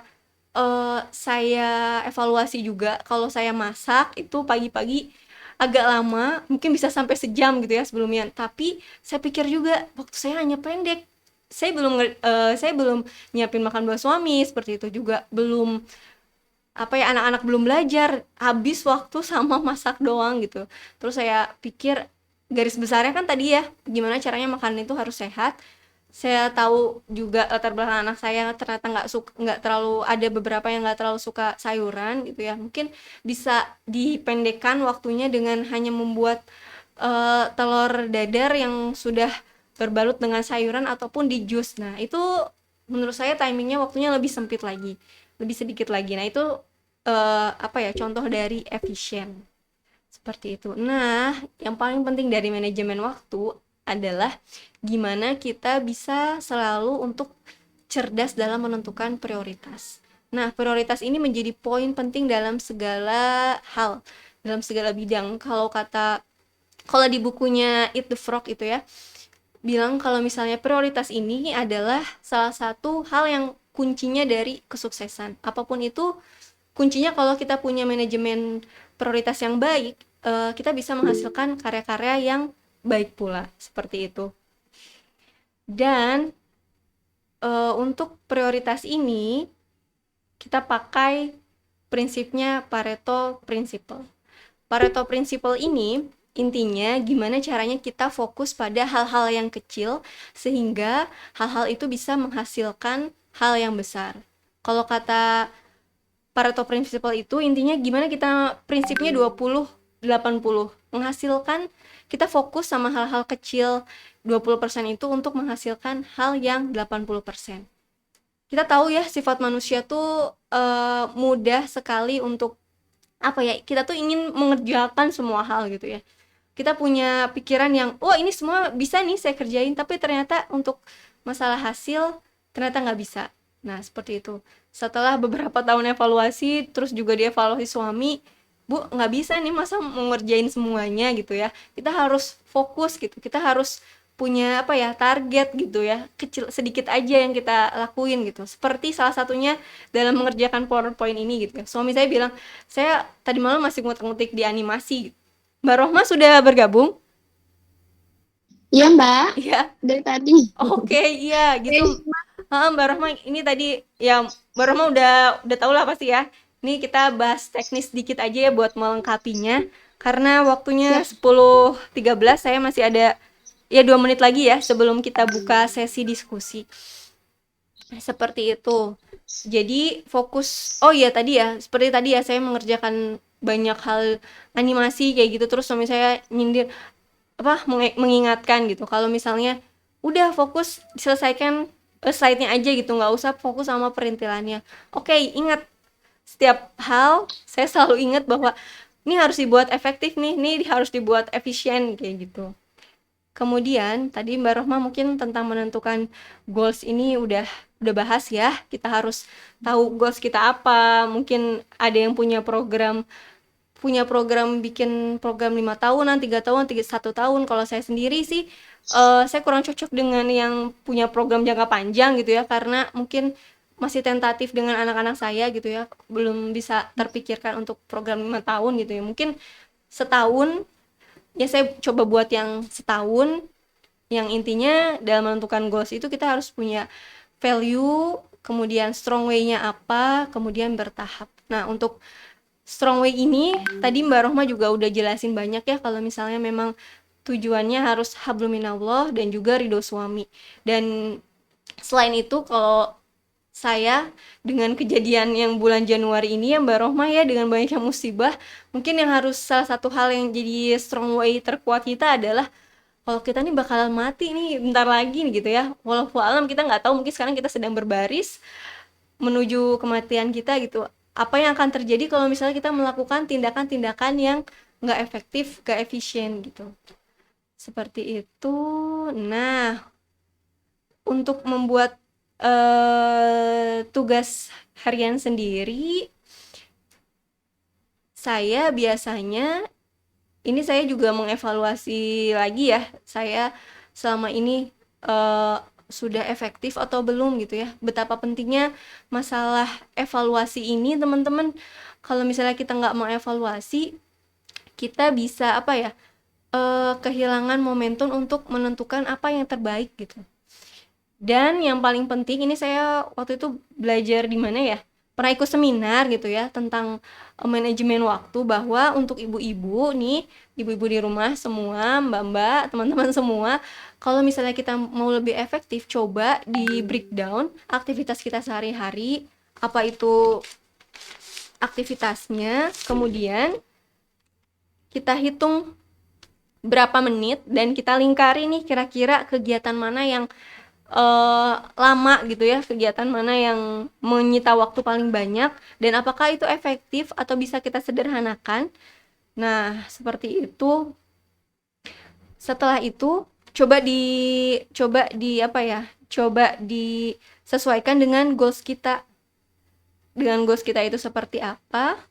saya evaluasi juga kalau saya masak itu pagi-pagi agak lama, mungkin bisa sampai sejam gitu ya sebelumnya. Tapi saya pikir juga waktu saya hanya pendek. Saya belum nyiapin makan buat suami seperti itu juga belum apa ya anak-anak belum belajar, habis waktu sama masak doang gitu. Terus saya pikir garis besarnya kan tadi ya gimana caranya makanan itu harus sehat. Saya tahu juga latar belakang anak saya ternyata nggak terlalu ada beberapa yang nggak terlalu suka sayuran gitu ya, mungkin bisa dipendekkan waktunya dengan hanya membuat telur dadar yang sudah berbalut dengan sayuran ataupun di jus. Nah itu menurut saya timingnya waktunya lebih sempit lagi, lebih sedikit lagi. Nah itu apa ya contoh dari efisien seperti itu. Nah yang paling penting dari manajemen waktu adalah gimana kita bisa selalu untuk cerdas dalam menentukan prioritas. Nah, prioritas ini menjadi poin penting dalam segala hal, dalam segala bidang. Kalau di bukunya Eat the Frog itu ya, bilang kalau misalnya prioritas ini adalah salah satu hal yang kuncinya dari kesuksesan. Apapun itu, kuncinya kalau kita punya manajemen prioritas yang baik, kita bisa menghasilkan karya-karya yang baik pula, seperti itu. Dan untuk prioritas ini kita pakai prinsipnya Pareto Principle. Pareto Principle ini intinya gimana caranya kita fokus pada hal-hal yang kecil sehingga hal-hal itu bisa menghasilkan hal yang besar. Kalau kata Pareto Principle itu intinya gimana kita prinsipnya 20-80. Menghasilkan, kita fokus sama hal-hal kecil 20% itu untuk menghasilkan hal yang 80%. Kita tahu ya sifat manusia tuh mudah sekali untuk apa ya, kita tuh ingin mengerjakan semua hal gitu ya. Kita punya pikiran yang, oh ini semua bisa nih saya kerjain, tapi ternyata untuk masalah hasil ternyata nggak bisa. Nah seperti itu. Setelah beberapa tahun evaluasi, terus juga dievaluasi suami, Bu nggak bisa nih masa mengerjain semuanya gitu ya. Kita harus fokus gitu, kita harus punya apa ya, target gitu ya, kecil sedikit aja yang kita lakuin gitu. Seperti salah satunya dalam mengerjakan PowerPoint ini gitu ya. Suami saya bilang, saya tadi malam masih ngutik-ngutik di animasi. Mbak Rohma sudah bergabung? Iya Mbak, Iya. dari tadi. Oke, iya gitu. Mbak Rohma ini tadi ya, Mbak Rohma udah tahu lah pasti ya. Ini kita bahas teknis sedikit aja ya buat melengkapinya. Karena waktunya Siap. 10.13, saya masih ada ya 2 menit lagi ya sebelum kita buka sesi diskusi. Seperti itu. Jadi fokus, oh iya tadi ya, seperti tadi ya saya mengerjakan banyak hal animasi kayak gitu, terus suami saya nyindir apa, mengingatkan gitu kalau misalnya udah fokus selesaikan slide-nya aja gitu, nggak usah fokus sama perintilannya. Oke, ingat, setiap hal saya selalu ingat bahwa ini harus dibuat efektif nih, ini harus dibuat efisien kayak gitu. Kemudian tadi Mbak Rohma mungkin tentang menentukan goals ini udah bahas ya. Kita harus tahu goals kita apa. Mungkin ada yang punya program bikin program 5 tahunan, 3 tahun, 1 tahun. Kalau saya sendiri sih saya kurang cocok dengan yang punya program jangka panjang gitu ya, karena mungkin masih tentatif dengan anak-anak saya gitu ya. Belum bisa terpikirkan untuk program 5 tahun gitu ya. Mungkin setahun ya, saya coba buat yang setahun, yang intinya dalam menentukan goals itu kita harus punya value, kemudian strong way-nya apa, kemudian bertahap. Nah untuk strong way ini tadi Mbak Rohma juga udah jelasin banyak ya, kalau misalnya memang tujuannya harus habluminallah dan juga ridho suami. Dan selain itu, kalau saya dengan kejadian yang bulan Januari ini ya Mbak Rohma ya, dengan banyaknya musibah, mungkin yang harus salah satu hal yang jadi strong way terkuat kita adalah kalau kita nih bakalan mati nih bentar lagi nih gitu ya. Walau alam kita nggak tahu, mungkin sekarang kita sedang berbaris menuju kematian kita gitu. Apa yang akan terjadi kalau misalnya kita melakukan tindakan-tindakan yang nggak efektif, nggak efisien gitu. Seperti itu. Nah, untuk membuat tugas harian sendiri, saya biasanya, ini saya juga mengevaluasi lagi ya, saya selama ini sudah efektif atau belum gitu ya. Betapa pentingnya masalah evaluasi ini teman-teman. Kalau misalnya kita nggak mau evaluasi, kita bisa apa ya, kehilangan momentum untuk menentukan apa yang terbaik gitu. Dan yang paling penting, ini saya waktu itu belajar di mana ya? Pernah ikut seminar gitu ya tentang manajemen waktu, bahwa untuk ibu-ibu nih, ibu-ibu di rumah semua, mbak-mbak, teman-teman semua, kalau misalnya kita mau lebih efektif, coba di breakdown aktivitas kita sehari-hari, apa itu aktivitasnya, kemudian kita hitung berapa menit dan kita lingkari nih kira-kira kegiatan mana yang lama gitu ya, kegiatan mana yang menyita waktu paling banyak, dan apakah itu efektif atau bisa kita sederhanakan. Nah seperti itu. Setelah itu coba disesuaikan dengan goals kita, itu seperti apa,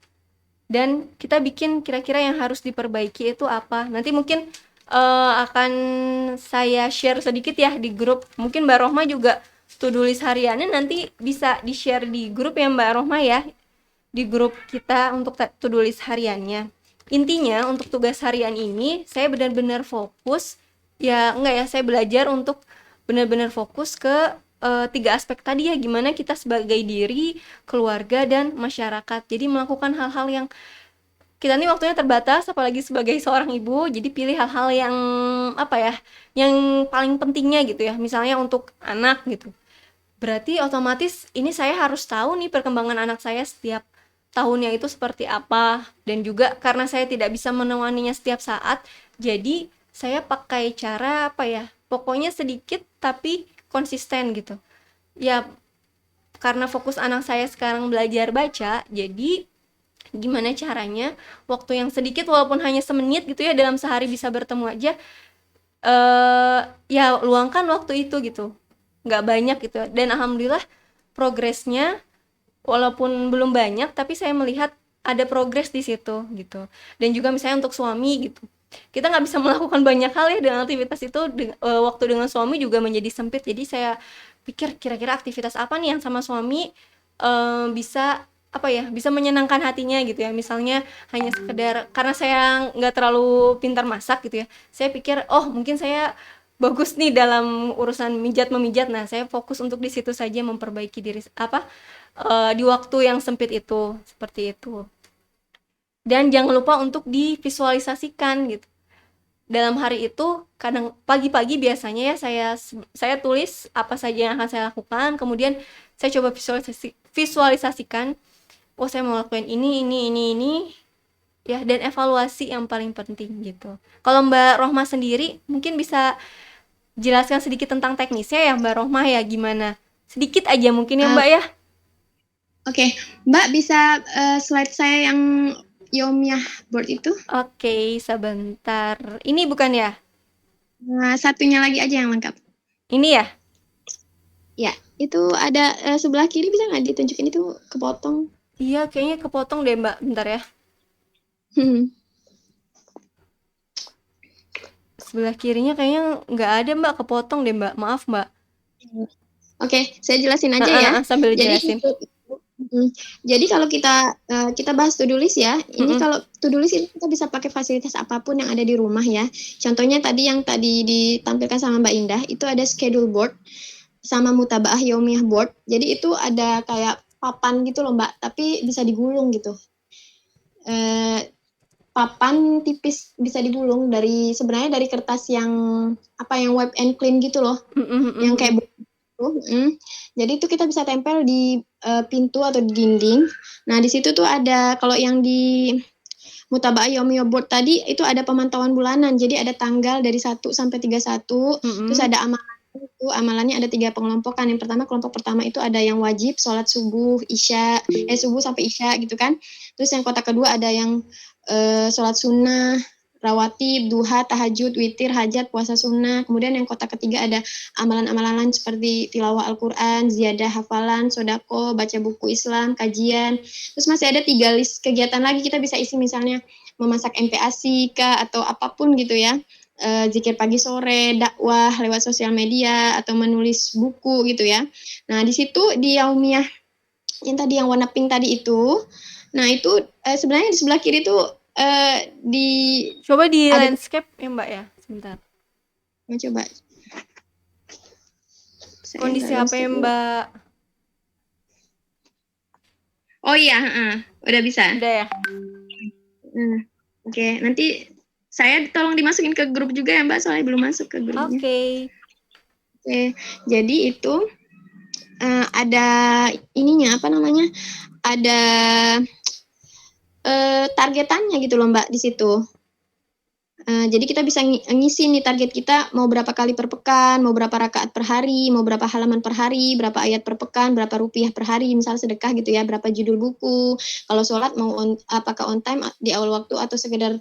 dan kita bikin kira-kira yang harus diperbaiki itu apa. Nanti mungkin akan saya share sedikit ya di grup. Mungkin Mbak Rohma juga to-do list hariannya nanti bisa di-share di grup ya Mbak Rohma ya, di grup kita untuk to-do list hariannya. Intinya untuk tugas harian ini saya benar-benar fokus ya, saya belajar untuk benar-benar fokus ke 3 aspek tadi ya, gimana kita sebagai diri, keluarga, dan masyarakat. Jadi melakukan hal-hal yang kita nih waktunya terbatas, apalagi sebagai seorang ibu, jadi pilih hal-hal yang apa ya, yang paling pentingnya gitu ya. Misalnya untuk anak gitu, berarti otomatis ini saya harus tahu nih perkembangan anak saya setiap tahunnya itu seperti apa, dan juga karena saya tidak bisa menemaninya setiap saat, jadi saya pakai cara apa ya, pokoknya sedikit tapi konsisten gitu. Ya, karena fokus anak saya sekarang belajar baca, jadi gimana caranya waktu yang sedikit walaupun hanya semenit gitu ya dalam sehari bisa bertemu aja, ya luangkan waktu itu gitu, nggak banyak gitu, dan alhamdulillah progresnya walaupun belum banyak tapi saya melihat ada progres di situ gitu. Dan juga misalnya untuk suami gitu, kita nggak bisa melakukan banyak hal ya dengan aktivitas itu, waktu dengan suami juga menjadi sempit, jadi saya pikir kira-kira aktivitas apa nih yang sama suami bisa apa ya, bisa menyenangkan hatinya gitu ya. Misalnya hanya sekedar karena saya nggak terlalu pintar masak gitu ya, saya pikir oh mungkin saya bagus nih dalam urusan mijat memijat, nah saya fokus untuk di situ saja memperbaiki diri apa di waktu yang sempit itu, seperti itu. Dan jangan lupa untuk divisualisasikan gitu. Dalam hari itu kadang pagi-pagi biasanya ya saya tulis apa saja yang akan saya lakukan, kemudian saya coba visualisasikan, oh saya mau lakukan ini ya, dan evaluasi yang paling penting gitu. Kalau Mbak Rohmah sendiri mungkin bisa jelaskan sedikit tentang teknisnya ya Mbak Rohmah ya, gimana? Sedikit aja mungkin ya Mbak ya. Oke, Mbak bisa slide saya yang Yomiyah board itu? Oke, sebentar. Ini bukan ya? Nah, satunya lagi aja yang lengkap. Ini ya? Ya, itu ada sebelah kiri, bisa nggak ditunjukin, itu kepotong. Iya, kayaknya kepotong deh Mbak. Bentar ya. Sebelah kirinya kayaknya nggak ada Mbak, kepotong deh Mbak. Maaf Mbak. Oke, saya jelasin aja ya. Sambil jelasin. Jadi kalau kita bahas to-do list ya, ini kalau to-do list itu kita bisa pakai fasilitas apapun yang ada di rumah ya. Contohnya yang tadi ditampilkan sama Mbak Indah, itu ada schedule board sama mutabaah yaumiyah board. Jadi itu ada kayak papan gitu loh Mbak, tapi bisa digulung gitu. Papan tipis bisa digulung sebenarnya dari kertas yang web and clean gitu loh, yang kayak jadi itu kita bisa tempel di pintu atau di dinding. Nah di situ tuh ada, kalau yang di Mutabaah Yaumiyah Board tadi itu ada pemantauan bulanan, jadi ada tanggal dari 1 sampai 31, terus ada amalannya ada 3 pengelompokan. Yang pertama, kelompok pertama itu ada yang wajib, sholat subuh, subuh sampai isya gitu kan. Terus yang kotak kedua ada yang sholat sunnah, rawatib, duha, tahajud, witir, hajat, puasa sunnah. Kemudian yang kotak ketiga ada amalan-amalan lain seperti tilawah Al-Quran, ziyadah hafalan, sodako, baca buku Islam, kajian. Terus masih ada 3 list kegiatan lagi, kita bisa isi misalnya memasak MPASI kah, atau apapun gitu ya. Zikir pagi sore, dakwah lewat sosial media, atau menulis buku gitu ya. Nah di situ di Yaumiyah yang tadi yang warna pink tadi itu, nah itu sebenarnya di sebelah kiri tuh coba di landscape ya Mbak ya, sebentar. Coba. Kondisi HP Mbak. Oh iya, udah bisa. Udah ya. Oke, nanti saya tolong dimasukin ke grup juga ya Mbak, soalnya belum masuk ke grupnya. Oke, jadi itu ada ininya ada targetannya gitu loh Mbak di situ. Jadi kita bisa ngisi nih target kita mau berapa kali per pekan, mau berapa rakaat per hari, mau berapa halaman per hari, berapa ayat per pekan, berapa rupiah per hari, misal sedekah gitu ya, berapa judul buku, kalau sholat apakah on time di awal waktu atau sekedar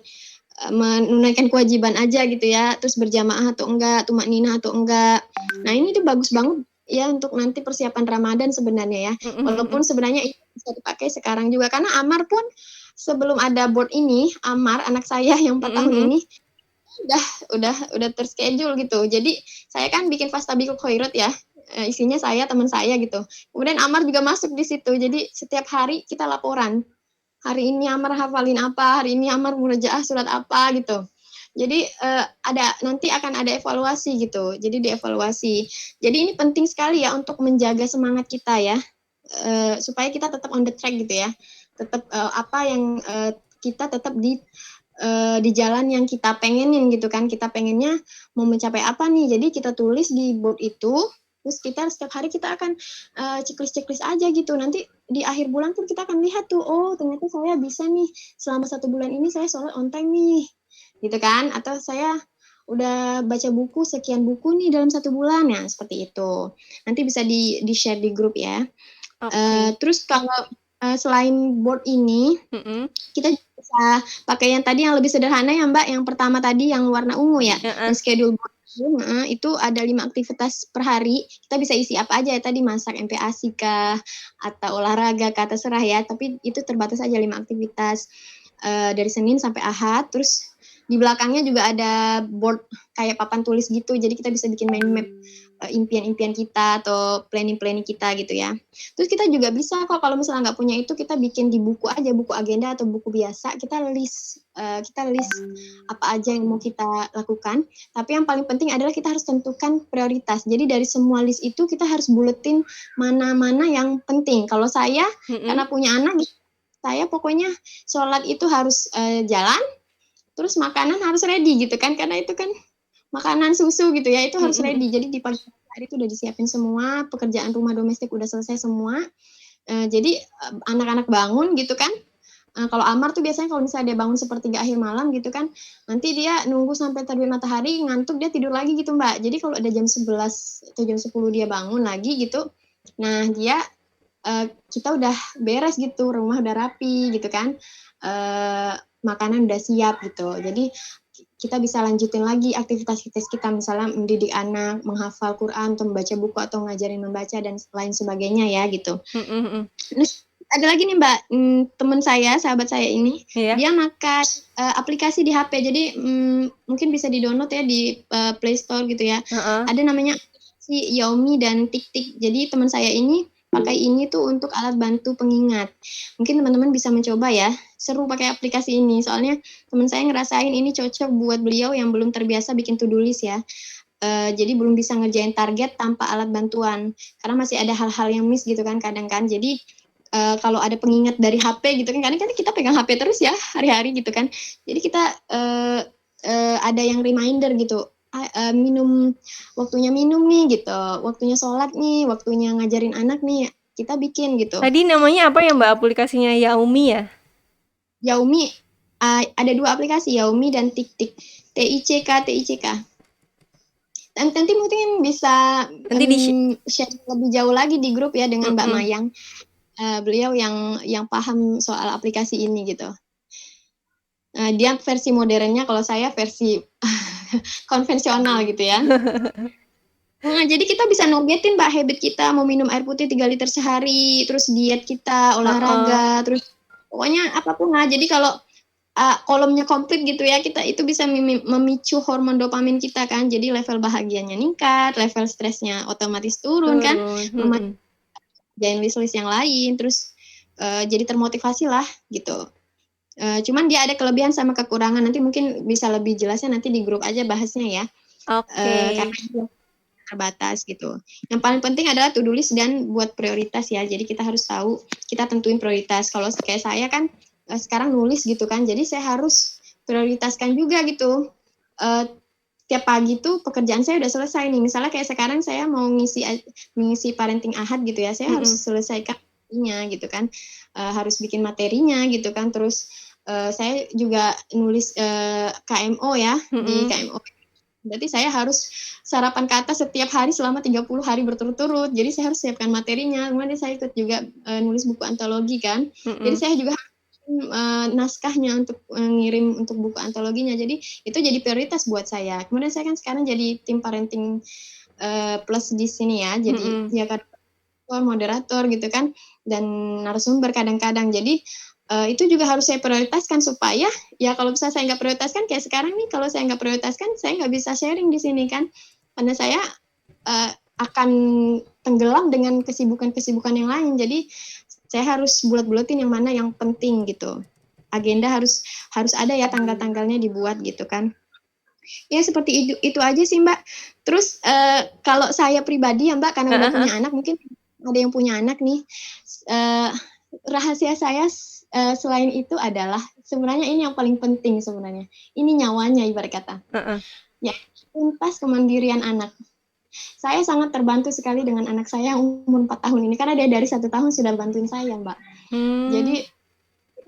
menunaikan kewajiban aja gitu ya, terus berjamaah atau enggak, tumak ninah atau enggak. Nah ini tuh bagus banget ya untuk nanti persiapan Ramadan sebenarnya ya, walaupun sebenarnya itu bisa dipakai sekarang juga, karena Amar pun sebelum ada board ini, Amar anak saya yang 4 tahun ini udah terschedule gitu. Jadi saya kan bikin Fastabiqul Khairat ya, isinya saya, teman saya gitu. Kemudian Amar juga masuk di situ. Jadi setiap hari kita laporan. Hari ini Amar hafalin apa, hari ini Amar murojaah surat apa gitu. Jadi nanti akan ada evaluasi gitu. Jadi dievaluasi. Jadi ini penting sekali ya untuk menjaga semangat kita ya, supaya kita tetap on the track gitu ya. Tetap kita tetap di jalan yang kita pengenin gitu kan. Kita pengennya mau mencapai apa nih, jadi kita tulis di board itu, Terus kita setiap hari kita akan checklist aja gitu. Nanti di akhir bulan pun kita akan lihat tuh, oh ternyata saya bisa nih selama 1 bulan ini saya sholat on time nih, gitu kan? Atau saya udah baca buku sekian buku nih dalam 1 bulan ya, seperti itu. Nanti bisa di share di grup ya. Oke. Terus kalau selain board ini, Mm-mm. kita bisa pakai yang tadi yang lebih sederhana ya Mbak, yang pertama tadi yang warna ungu ya, yang Heeh. schedule board. Itu ada 5 aktivitas per hari. Kita bisa isi apa aja ya tadi, masak MPASI kah, atau olahraga kah, terserah ya. Tapi itu terbatas aja 5 aktivitas dari Senin sampai Ahad. Terus di belakangnya juga ada board kayak papan tulis gitu. Jadi kita bisa bikin mind map impian-impian kita atau planning-planning kita gitu ya. Terus kita juga bisa kok kalau misalnya nggak punya itu, kita bikin di buku aja, buku agenda atau buku biasa, kita list apa aja yang mau kita lakukan. Tapi yang paling penting adalah kita harus tentukan prioritas. Jadi dari semua list itu kita harus buletin mana-mana yang penting. Kalau saya Mm-mm. karena punya anak, saya pokoknya sholat itu harus jalan, terus makanan harus ready gitu kan, karena itu kan makanan susu gitu ya, itu harus Mm-mm. ready. Jadi di pagi hari itu udah disiapin semua, pekerjaan rumah domestik udah selesai semua. Jadi anak-anak bangun gitu kan. Kalau Amar tuh biasanya kalau misalnya dia bangun sepertiga akhir malam gitu kan, nanti dia nunggu sampai terbit matahari, ngantuk dia tidur lagi gitu Mbak. Jadi kalau ada jam 11 atau jam 10 dia bangun lagi gitu, nah dia kita udah beres gitu, rumah udah rapi gitu kan, makanan udah siap gitu. Jadi kita bisa lanjutin lagi aktivitas kita, misalnya mendidik anak, menghafal Quran, atau membaca buku, atau ngajarin membaca, dan lain sebagainya ya gitu. Mm-mm. Terus ada lagi nih Mbak, teman saya, sahabat saya ini, Iya. dia makan aplikasi di HP. Jadi mungkin bisa di-download ya di Play Store gitu ya. Heeh. Ada namanya si Xiaomi dan Tik-Tik. Jadi teman saya ini pakai ini tuh untuk alat bantu pengingat. Mungkin teman-teman bisa mencoba ya. Seru pakai aplikasi ini. Soalnya teman saya ngerasain ini cocok buat beliau yang belum terbiasa bikin to-do list ya. Jadi belum bisa ngerjain target tanpa alat bantuan. Karena masih ada hal-hal yang miss gitu kan kadang kan. Jadi kalau ada pengingat dari HP gitu kan, kadang kan kita pegang HP terus ya hari-hari gitu kan. Jadi kita ada yang reminder gitu. Minum, waktunya minum nih gitu, waktunya sholat nih, waktunya ngajarin anak nih, kita bikin gitu. Tadi namanya apa ya Mbak aplikasinya Xiaomi ya? Xiaomi ada 2 aplikasi, Xiaomi dan Tik-Tik. TICK. Nanti mungkin bisa Nanti di share lebih jauh lagi di grup ya dengan Mbak Mm-mm. Mayang. Beliau yang paham soal aplikasi ini gitu. Dia versi modernnya, kalau saya versi konvensional gitu ya. Jadi kita bisa nogetin Mbak habit kita, mau minum air putih 3 liter sehari, terus diet kita, Heeh. olahraga, terus pokoknya apapun lah. Jadi kalau kolomnya komplit gitu ya, kita itu bisa memicu hormon dopamin kita kan. Jadi level bahagianya meningkat, level stresnya otomatis turun kan. Turun. Mm-mm. Jangan list-list yang lain, terus jadi termotivasi lah gitu. Cuman dia ada kelebihan sama kekurangan, nanti mungkin bisa lebih jelasnya nanti di grup aja bahasnya ya. Oke. Karena terbatas gitu. Yang paling penting adalah to-do list dan buat prioritas ya. Jadi kita harus tahu, kita tentuin prioritas. Kalau kayak saya kan sekarang nulis gitu kan, jadi saya harus prioritaskan juga gitu. Tiap pagi tuh pekerjaan saya udah selesai nih. Misalnya kayak sekarang saya mau ngisi parenting ahad gitu ya, saya harus Mm-mm. selesaikan materinya gitu kan, harus bikin materinya gitu kan. Terus saya juga nulis KMO ya, di Mm-mm. KMO. Berarti saya harus sarapan ke atas setiap hari selama 30 hari berturut-turut. Jadi saya harus siapkan materinya. Kemudian saya ikut juga nulis buku antologi kan. Jadi Mm-mm. saya juga naskahnya untuk ngirim untuk buku antologinya. Jadi itu jadi prioritas buat saya. Kemudian saya kan sekarang jadi tim parenting plus di sini ya. Jadi Mm-mm. ya moderator gitu kan, dan narasumber kadang-kadang. Jadi itu juga harus saya prioritaskan supaya ya kalau misalnya saya nggak prioritaskan kayak sekarang nih, kalau saya nggak prioritaskan saya nggak bisa sharing di sini kan, karena saya akan tenggelam dengan kesibukan-kesibukan yang lain. Jadi saya harus bulat-bulatin yang mana yang penting gitu. Agenda harus ada ya, tanggal-tanggalnya dibuat gitu kan. Ya seperti itu aja sih Mbak. Terus kalau saya pribadi ya Mbak, karena udah Heeh. punya anak, mungkin ada yang punya anak nih, rahasia saya selain itu adalah sebenarnya ini yang paling penting sebenarnya. Ini nyawanya ibarat kata. Heeh. Ya, tuntas kemandirian anak. Saya sangat terbantu sekali dengan anak saya yang umur 4 tahun ini, karena dia dari 1 tahun sudah bantuin saya, Mbak. Jadi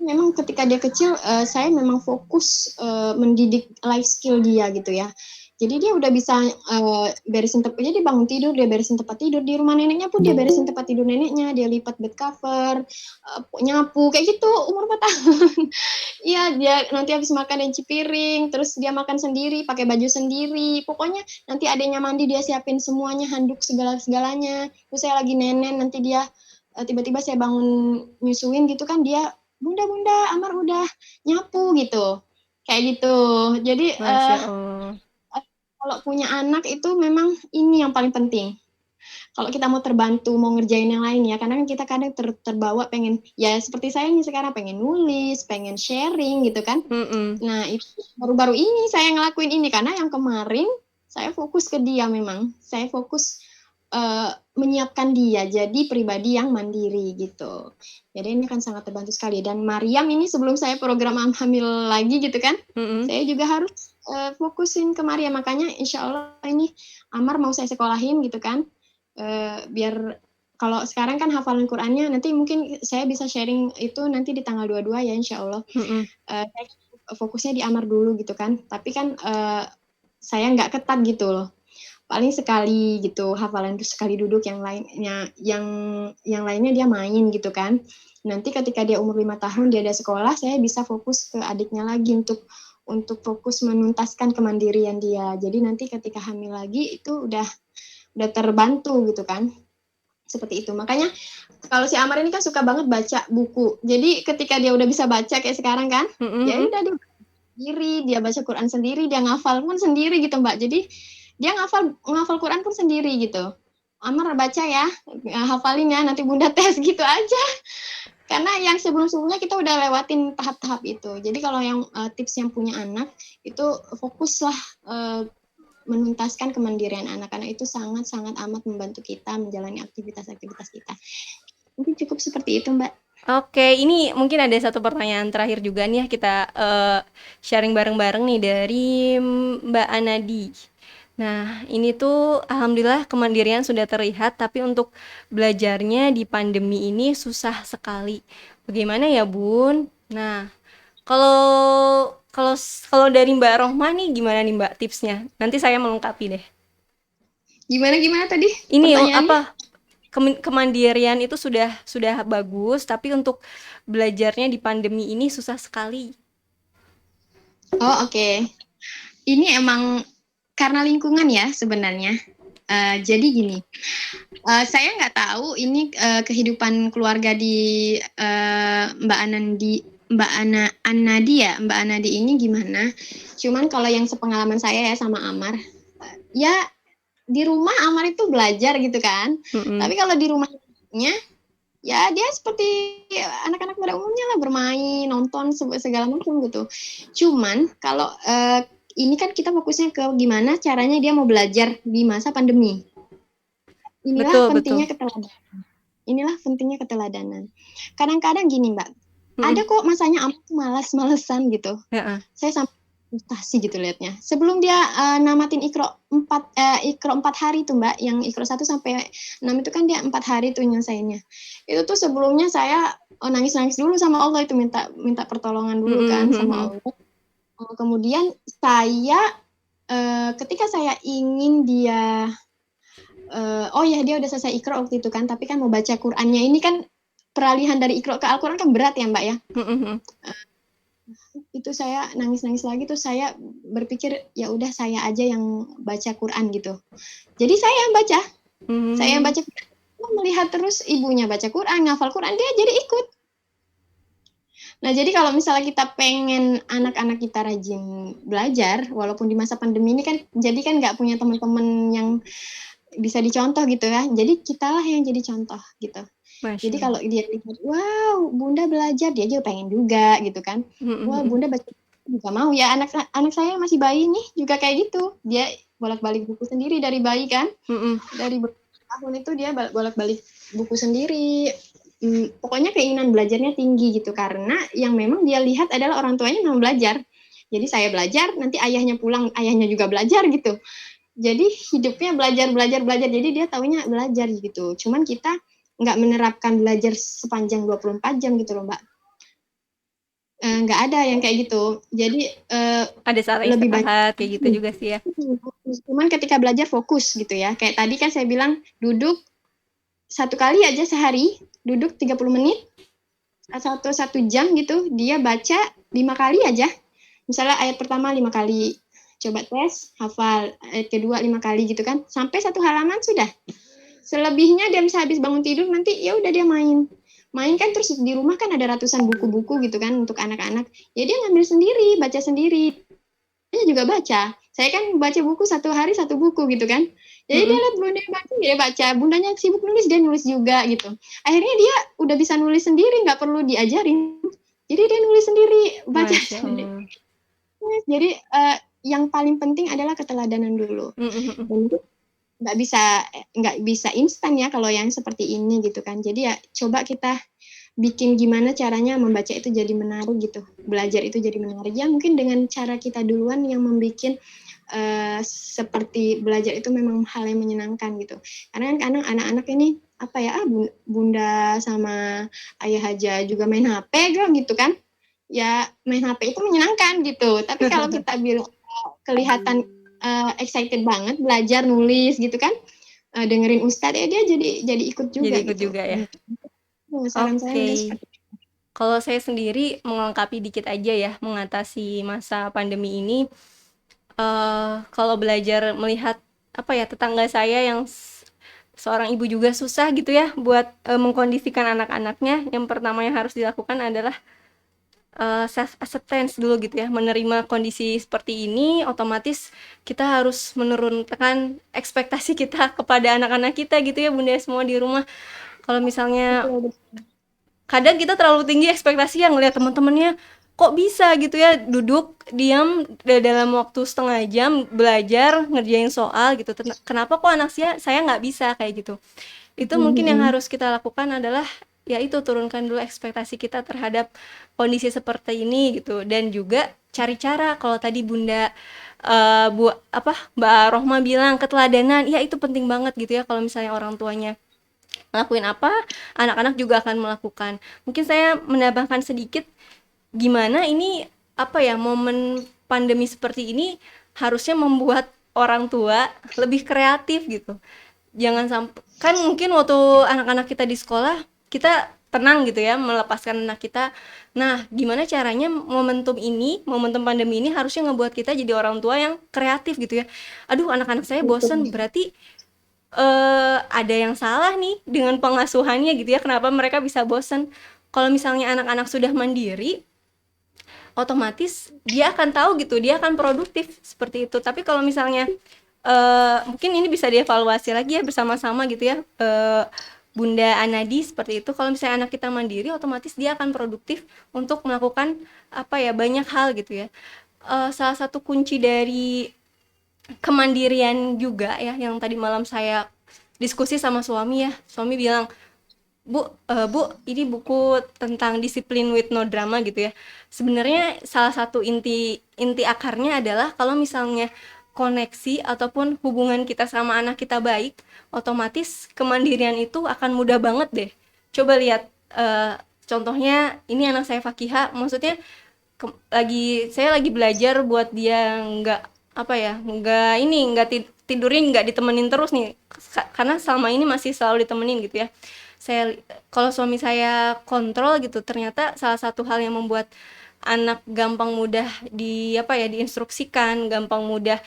Hmm. memang ketika dia kecil, saya memang fokus mendidik life skill dia gitu ya. Jadi dia udah bisa beresin tempat, jadi bangun tidur dia beresin tempat tidur, di rumah neneknya pun dia beresin tempat tidur neneknya, dia lipat bed cover, nyapu kayak gitu umur 4 tahun. Iya, dia nanti habis makan dia cuci piring, terus dia makan sendiri, pakai baju sendiri. Pokoknya nanti adiknya mandi dia siapin semuanya, handuk segala-segalanya. Terus saya lagi nenen, nanti dia tiba-tiba saya bangun nyusuin gitu kan, dia bunda Amar udah nyapu gitu, kayak gitu. Jadi Masya Allah. kalau punya anak itu memang ini yang paling penting. Kalau kita mau terbantu, mau ngerjain yang lain ya, karena kan kita kadang terbawa pengen, ya seperti saya nih sekarang pengen nulis, pengen sharing gitu kan. Mm-mm. Nah itu baru-baru ini saya ngelakuin ini, karena yang kemarin saya fokus ke dia, memang saya fokus menyiapkan dia jadi pribadi yang mandiri gitu. Jadi ini kan sangat terbantu sekali. Dan Mariam ini sebelum saya program hamil lagi gitu kan, Mm-mm. saya juga harus fokusin ke Mariam. Makanya insya Allah ini Amar mau saya sekolahin gitu kan, biar kalau sekarang kan hafalan Qurannya, nanti mungkin saya bisa sharing itu nanti di tanggal 22 ya insya Allah. Mm-mm. Saya fokusnya di Amar dulu gitu kan. Tapi kan saya nggak ketat gitu loh, paling sekali gitu hafalan, itu sekali duduk, yang lainnya yang lainnya dia main gitu kan. Nanti ketika dia umur 5 tahun dia ada sekolah, saya bisa fokus ke adiknya lagi untuk fokus menuntaskan kemandirian dia. Jadi nanti ketika hamil lagi itu udah terbantu gitu kan, seperti itu. Makanya kalau si Amar ini kan suka banget baca buku, jadi ketika dia udah bisa baca kayak sekarang kan, ya Mm-mm. udah dia sendiri, dia baca Quran sendiri, dia ngafal pun sendiri gitu Mbak. Jadi dia ngafal Quran pun sendiri gitu. Amar baca ya, hafalin ya, nanti bunda tes gitu aja. Karena yang sebelum-sebelumnya kita udah lewatin tahap-tahap itu. Jadi kalau yang tips yang punya anak itu fokuslah menuntaskan kemandirian anak, karena itu sangat-sangat amat membantu kita menjalani aktivitas-aktivitas kita. Mungkin cukup seperti itu Mbak. Oke, ini mungkin ada satu pertanyaan terakhir juga nih ya, kita sharing bareng-bareng nih dari Mbak Anadi. Nah, ini tuh alhamdulillah kemandirian sudah terlihat, tapi untuk belajarnya di pandemi ini susah sekali. Bagaimana ya, Bun? Nah, kalau kalau kalau dari Mbak Rohma nih gimana nih Mbak tipsnya? Nanti saya melengkapi deh. Gimana tadi Ini pertanyaannya? apa, kemandirian itu sudah bagus, tapi untuk belajarnya di pandemi ini susah sekali. Oh oke. Ini emang karena lingkungan ya sebenarnya. Jadi gini, saya nggak tahu ini kehidupan keluarga di Mbak Anadi ini gimana. Cuman kalau yang sepengalaman saya ya sama Amar, ya di rumah Amar itu belajar gitu kan. Mm-mm. Tapi kalau di rumahnya ya dia seperti anak-anak pada umumnya lah, bermain, nonton segala macam gitu. Cuman kalau ini kan kita fokusnya ke gimana caranya dia mau belajar di masa pandemi. Inilah Betul, betul. pentingnya keteladanan. Inilah pentingnya keteladanan. Kadang-kadang gini Mbak, ada Mm-mm. kok masanya Amar tuh malas-malesan gitu. Ya, Saya sampai frustasi gitu liatnya. Sebelum dia namatin ikro 4 hari tuh Mbak, yang ikro 1 sampai 6 itu kan dia 4 hari tuh nyelesainnya. Itu tuh sebelumnya saya nangis-nangis dulu sama Allah, itu minta pertolongan dulu kan sama mm-mm. Allah. Kemudian saya ketika saya ingin dia oh ya dia udah selesai ikro waktu itu kan, tapi kan mau baca Qurannya ini kan, peralihan dari ikro ke Al-Quran kan berat ya Mbak ya. Mm-mm. Itu saya nangis-nangis lagi, tuh saya berpikir ya udah saya aja yang baca Quran gitu. Jadi saya yang baca, Mm. melihat terus ibunya baca Quran, ngafal Quran, dia jadi ikut. Nah jadi kalau misalnya kita pengen anak-anak kita rajin belajar, walaupun di masa pandemi ini kan, jadi kan nggak punya teman-teman yang bisa dicontoh gitu ya. Jadi kitalah yang jadi contoh gitu. Masya Jadi Allah. kalau dia lihat, wow, Bunda belajar, dia juga pengen juga gitu kan. Wah, Mm-mm. Bunda baca juga mau ya. Anak saya masih bayi nih juga kayak gitu. Dia bolak-balik buku sendiri dari bayi kan. Mm-mm. Dari tahun itu dia bolak-balik buku sendiri. Pokoknya keinginan belajarnya tinggi gitu, karena yang memang dia lihat adalah orang tuanya memang belajar. Jadi saya belajar, nanti ayahnya pulang, ayahnya juga belajar gitu. Jadi hidupnya belajar belajar belajar. Jadi dia taunya belajar gitu. Cuman kita nggak menerapkan belajar sepanjang 24 jam gitu loh, Mbak. Nggak ada yang kayak gitu. Jadi Ada salah lebih banyak. istirahat kayak gitu juga sih ya. Cuman ketika belajar fokus gitu ya. Kayak tadi kan saya bilang duduk satu kali aja sehari, duduk 30 menit atau 1 jam gitu, dia baca 5 kali aja. Misalnya ayat pertama 5 kali, coba tes, hafal, ayat kedua 5 kali gitu kan, sampai 1 halaman sudah. Selebihnya dia bisa habis bangun tidur nanti ya udah dia main kan, terus di rumah kan ada ratusan buku-buku gitu kan untuk anak-anak, ya dia ngambil sendiri, baca sendiri, dia juga baca. Saya kan baca buku 1 hari 1 buku gitu kan. Jadi dia lihat bunda baca, dia baca. Bundanya sibuk nulis, dia nulis juga gitu. Akhirnya dia udah bisa nulis sendiri, nggak perlu diajarin. Jadi dia nulis sendiri, baca Masya sendiri. Allah. Jadi yang paling penting adalah keteladanan dulu. Dan itu nggak bisa instan ya kalau yang seperti ini gitu kan. Jadi ya coba kita bikin gimana caranya membaca itu jadi menarik gitu, belajar itu jadi menarik ya, mungkin dengan cara kita duluan yang membuat seperti belajar itu memang hal yang menyenangkan gitu. Karena kan kadang anak-anak ini apa ya, bunda sama ayah aja juga main HP gitu kan, ya main HP itu menyenangkan gitu, tapi kalau kita bilang kelihatan excited banget belajar nulis gitu kan, dengerin ustadz ya dia jadi ikut juga Jadi ikut gitu. juga ya. Saran saya mungkin Oke. seperti itu. Kalau saya sendiri melengkapi dikit aja ya mengatasi masa pandemi ini. Kalau belajar melihat apa ya, tetangga saya yang seorang ibu juga susah gitu ya buat mengkondisikan anak-anaknya. Yang pertama yang harus dilakukan adalah self acceptance dulu gitu ya, menerima kondisi seperti ini. Otomatis kita harus menurunkan ekspektasi kita kepada anak-anak kita gitu ya bunda semua di rumah. Kalau misalnya Betul, kadang kita terlalu tinggi ekspektasi yang ngelihat teman-temannya kok bisa gitu ya duduk diam dalam waktu setengah jam belajar ngerjain soal gitu, kenapa kok anak saya nggak bisa kayak gitu. Itu mungkin yang betul. harus kita lakukan adalah ya itu, turunkan dulu ekspektasi kita terhadap kondisi seperti ini gitu. Dan juga cari cara, kalau tadi bunda Bu apa Mbak Rohma bilang keteladanan, ya itu penting banget gitu ya. Kalau misalnya orang tuanya ngelakuin apa, anak-anak juga akan melakukan. Mungkin saya menambahkan sedikit, gimana ini apa ya, momen pandemi seperti ini harusnya membuat orang tua lebih kreatif gitu. Jangan sampai, kan mungkin waktu anak-anak kita di sekolah kita tenang gitu ya melepaskan anak kita. Nah, gimana caranya momentum ini, momentum pandemi ini harusnya ngebuat kita jadi orang tua yang kreatif gitu ya. Aduh, anak-anak saya bosen, berarti ada yang salah nih dengan pengasuhannya gitu ya, kenapa mereka bisa bosen. Kalau misalnya anak-anak sudah mandiri, otomatis dia akan tahu gitu, dia akan produktif seperti itu. Tapi kalau misalnya mungkin ini bisa dievaluasi lagi ya bersama-sama gitu ya, Bunda Anadi seperti itu. Kalau misalnya anak kita mandiri, otomatis dia akan produktif untuk melakukan apa ya, banyak hal gitu ya. Salah satu kunci dari kemandirian juga ya, yang tadi malam saya diskusi sama suami ya, suami bilang, Bu, ini buku tentang disiplin with no drama gitu ya. Sebenarnya salah satu inti inti akarnya adalah kalau misalnya koneksi ataupun hubungan kita sama anak kita baik, otomatis kemandirian itu akan mudah banget deh. Coba lihat contohnya, ini anak saya Fakiha, maksudnya saya lagi belajar buat dia nggak apa ya, nggak tidurin, nggak ditemenin terus nih, karena selama ini masih selalu ditemenin gitu ya. Kalau suami saya kontrol gitu, ternyata salah satu hal yang membuat anak gampang mudah diinstruksikan, gampang mudah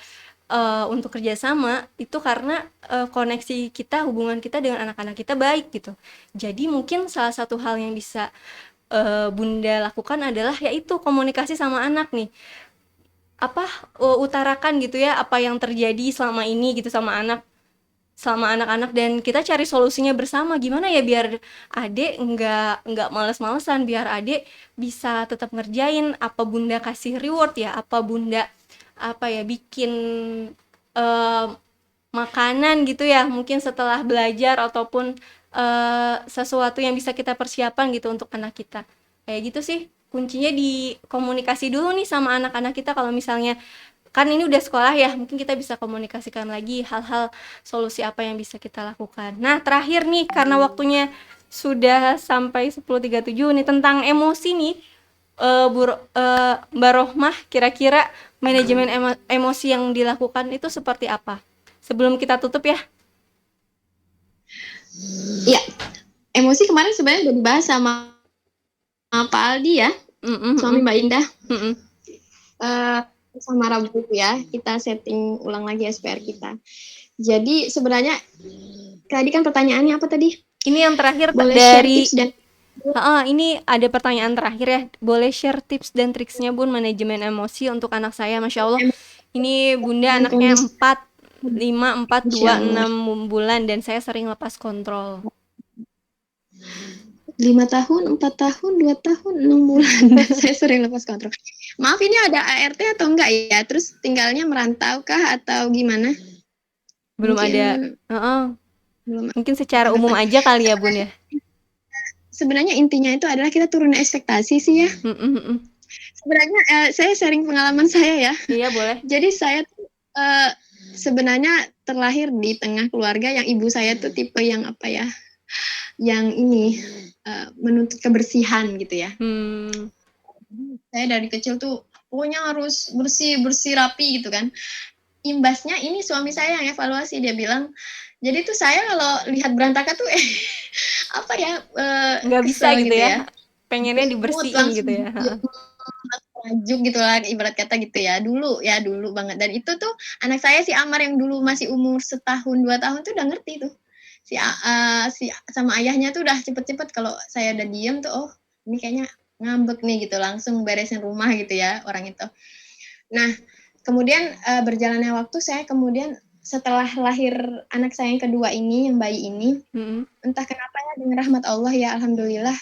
untuk kerjasama itu karena koneksi kita, hubungan kita dengan anak-anak kita baik gitu. Jadi mungkin salah satu hal yang bisa bunda lakukan adalah yaitu komunikasi sama anak nih, apa utarakan gitu ya apa yang terjadi selama ini gitu sama anak-anak, dan kita cari solusinya bersama, gimana ya biar adek nggak males-malesan, biar adek bisa tetap ngerjain, apa bunda kasih reward ya, apa bunda apa ya bikin eh, makanan gitu ya, mungkin setelah belajar ataupun sesuatu yang bisa kita persiapan gitu untuk anak kita. Kayak gitu sih. Kuncinya di komunikasi dulu nih sama anak-anak kita. Kalau misalnya kan ini udah sekolah ya, mungkin kita bisa komunikasikan lagi hal-hal solusi apa yang bisa kita lakukan. Nah, terakhir nih karena waktunya sudah sampai 10.37 nih tentang emosi nih, Mbak Rohmah, kira-kira manajemen emosi yang dilakukan itu seperti apa? Sebelum kita tutup ya. Iya, emosi kemarin sebenarnya udah dibahas sama Pak Aldi ya, suami Mbak Indah. Sama Rabu ya, kita setting ulang lagi SPR kita. Jadi sebenarnya tadi kan pertanyaannya apa tadi? Ini yang terakhir boleh dari share tips dan ini ada pertanyaan terakhir ya. Boleh share tips dan triksnya Bun manajemen emosi untuk anak saya. Masya Allah. Ini Bunda anaknya 4, 5, 4, 2, 6 bulan dan saya sering lepas kontrol. 5 tahun, 4 tahun, 2 tahun, 6 bulan saya sering lepas kontrol. Maaf, ini ada ART atau enggak ya? Terus tinggalnya merantau kah atau gimana? Belum Mungkin, ada. belum. Mungkin secara umum aja kali ya Bun ya. Sebenarnya intinya itu adalah kita turun ekspektasi sih ya. Sebenarnya saya sharing pengalaman saya ya. Iya boleh. Jadi saya sebenarnya terlahir di tengah keluarga yang ibu saya tuh tipe yang apa ya? Yang ini menuntut kebersihan gitu ya. Saya dari kecil tuh pokoknya harus bersih rapi gitu kan. Imbasnya ini suami saya yang evaluasi, dia bilang, jadi tuh saya kalau lihat berantakan tuh apa ya nggak bisa gitu ya. Pengennya dibersihin gitu ya. Rajuk gitu lah ibarat kata gitu ya, dulu banget. Dan itu tuh anak saya si Amar yang dulu masih umur 1 tahun 2 tahun tuh udah ngerti tuh si sama ayahnya tuh udah cepet-cepet kalau saya udah diem tuh, oh ini kayaknya ngambek nih gitu, langsung beresin rumah gitu ya orang itu. Nah kemudian berjalannya waktu saya kemudian setelah lahir anak saya yang kedua ini, yang bayi ini, entah kenapa ya dengan rahmat Allah ya alhamdulillah,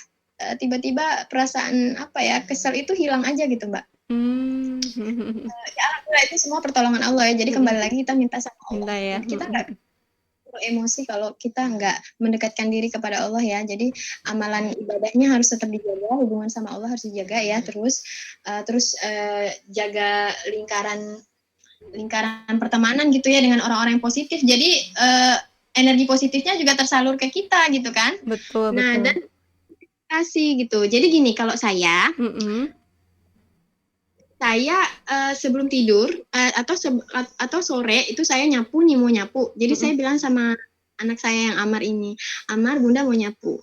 tiba-tiba perasaan apa ya kesel itu hilang aja gitu Mbak. Ya alhamdulillah itu semua pertolongan Allah ya. Jadi kembali lagi kita minta sama Allah. Ya. Kita nggak emosi kalau kita nggak mendekatkan diri kepada Allah ya. Jadi amalan ibadahnya harus tetap dijaga, hubungan sama Allah harus dijaga ya. Terus jaga lingkaran pertemanan gitu ya dengan orang-orang yang positif. Jadi energi positifnya juga tersalur ke kita gitu kan. Betul. Dan kasih gitu. Jadi gini, kalau saya sebelum tidur atau sore itu saya nyapu nih, mau nyapu. Jadi saya bilang sama anak saya yang Amar ini, Amar, Bunda mau nyapu.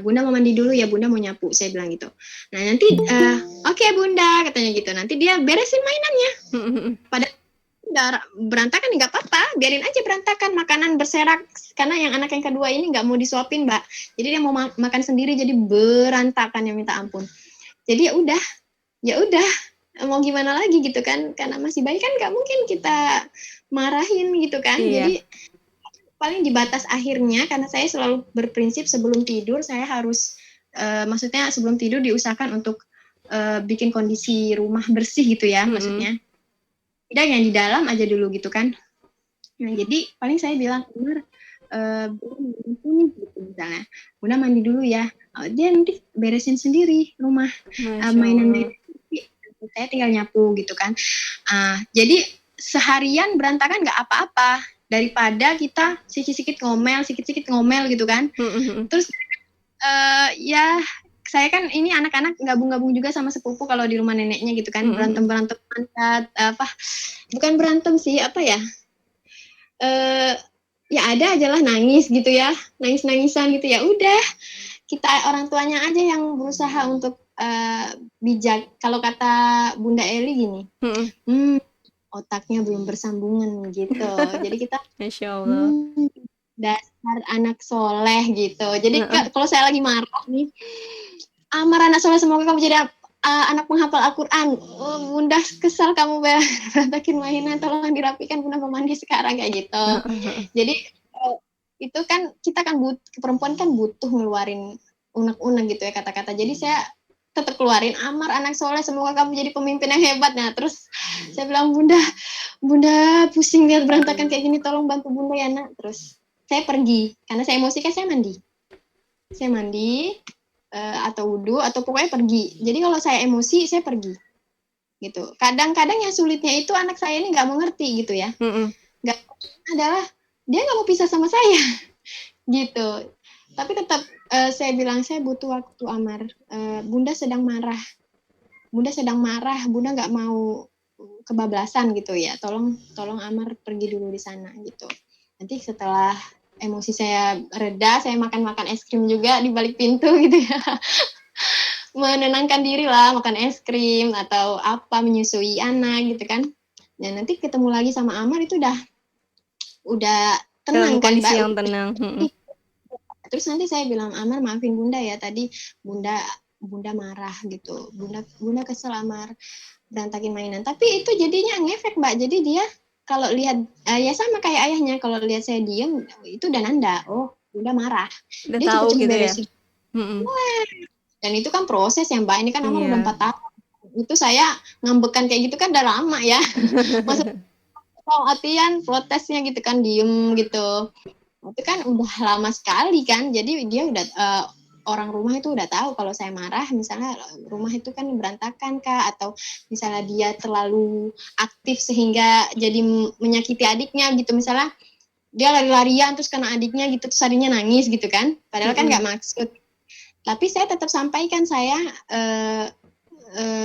Bunda mau mandi dulu ya, Bunda mau nyapu, saya bilang gitu. Nah nanti oke, Bunda katanya gitu. Nanti dia beresin mainannya. Padahal berantakan nggak apa-apa, biarin aja berantakan, makanan berserak karena yang anak yang kedua ini nggak mau disuapin Mbak, jadi dia mau makan sendiri, jadi berantakan yang minta ampun. Jadi ya udah mau gimana lagi gitu kan, karena masih bayi kan nggak mungkin kita marahin gitu kan. Jadi paling di batas akhirnya, karena saya selalu berprinsip sebelum tidur saya harus maksudnya sebelum tidur diusahakan untuk bikin kondisi rumah bersih gitu ya, maksudnya tidak yang di dalam aja dulu gitu kan. Nah jadi paling saya bilang, Umar, Bunda gitu misalnya, Bunda mandi dulu ya, dia nanti beresin sendiri rumah, mainan saya tinggal nyapu gitu kan. Jadi seharian berantakan nggak apa-apa daripada kita sikit-sikit ngomel gitu kan. Terus ya saya kan ini anak-anak gabung-gabung juga sama sepupu kalau di rumah neneknya gitu kan, berantem apa, bukan berantem sih, apa ya, ya ada aja lah nangis gitu ya, nangis-nangisan gitu ya, udah kita orang tuanya aja yang berusaha untuk bijak. Kalau kata Bunda Eli gini, otaknya belum bersambungan gitu, jadi kita Masya Allah. Dasar anak soleh gitu. Jadi kalau saya lagi marah nih, Amar anak soleh, semoga kamu jadi anak penghafal Al-Quran. Bunda kesal kamu berantakin mainan, tolong dirapikan, Bunda mau mandi sekarang kayak gitu. Jadi itu kan kita kan perempuan kan butuh ngeluarin unek-unek gitu ya kata-kata. Jadi saya tetap keluarin, Amar anak soleh, semoga kamu jadi pemimpin yang hebat. Nah terus saya bilang, Bunda pusing lihat berantakan kayak gini, tolong bantu Bunda ya nak. Terus saya pergi, karena saya emosi kan saya mandi atau wudhu atau pokoknya pergi. Jadi kalau saya emosi saya pergi. gitu. Kadang-kadang yang sulitnya itu anak saya ini nggak mau ngerti gitu ya. Nggak adalah dia nggak mau pisah sama saya gitu. Tapi tetap saya bilang saya butuh waktu Amar. Bunda sedang marah. Bunda nggak mau kebablasan gitu ya. Tolong Amar pergi dulu di sana gitu. Nanti setelah emosi saya reda, saya makan es krim juga di balik pintu gitu ya. Menenangkan diri lah, makan es krim atau apa, menyusui anak gitu kan. Dan nanti ketemu lagi sama Amar itu udah Dalam tenang kan kondisi Mbak. yang tenang. Terus nanti saya bilang, Amar maafin Bunda ya, tadi Bunda marah gitu. Bunda kesel Amar berantakin mainan. Tapi itu jadinya ngefek Mbak. Jadi dia kalau lihat ya sama kayak ayahnya, kalau lihat saya diem itu udah nanda. Oh, Bunda marah. Udah Dia tahu cepet-cepet gitu ya. beresin. Dan itu kan proses ya Mbak. Ini kan Amar udah Iya. 4 tahun. Itu saya ngambekan kayak gitu kan udah lama ya. Maksudnya latihan protesnya gitu kan diem gitu. Itu kan udah lama sekali kan. Jadi dia udah orang rumah itu udah tahu kalau saya marah, misalnya rumah itu kan berantakan Kak, atau misalnya dia terlalu aktif sehingga jadi menyakiti adiknya gitu, misalnya dia lari-larian terus kena adiknya gitu, terus adiknya nangis gitu kan, padahal kan nggak maksud. Tapi saya tetap sampaikan saya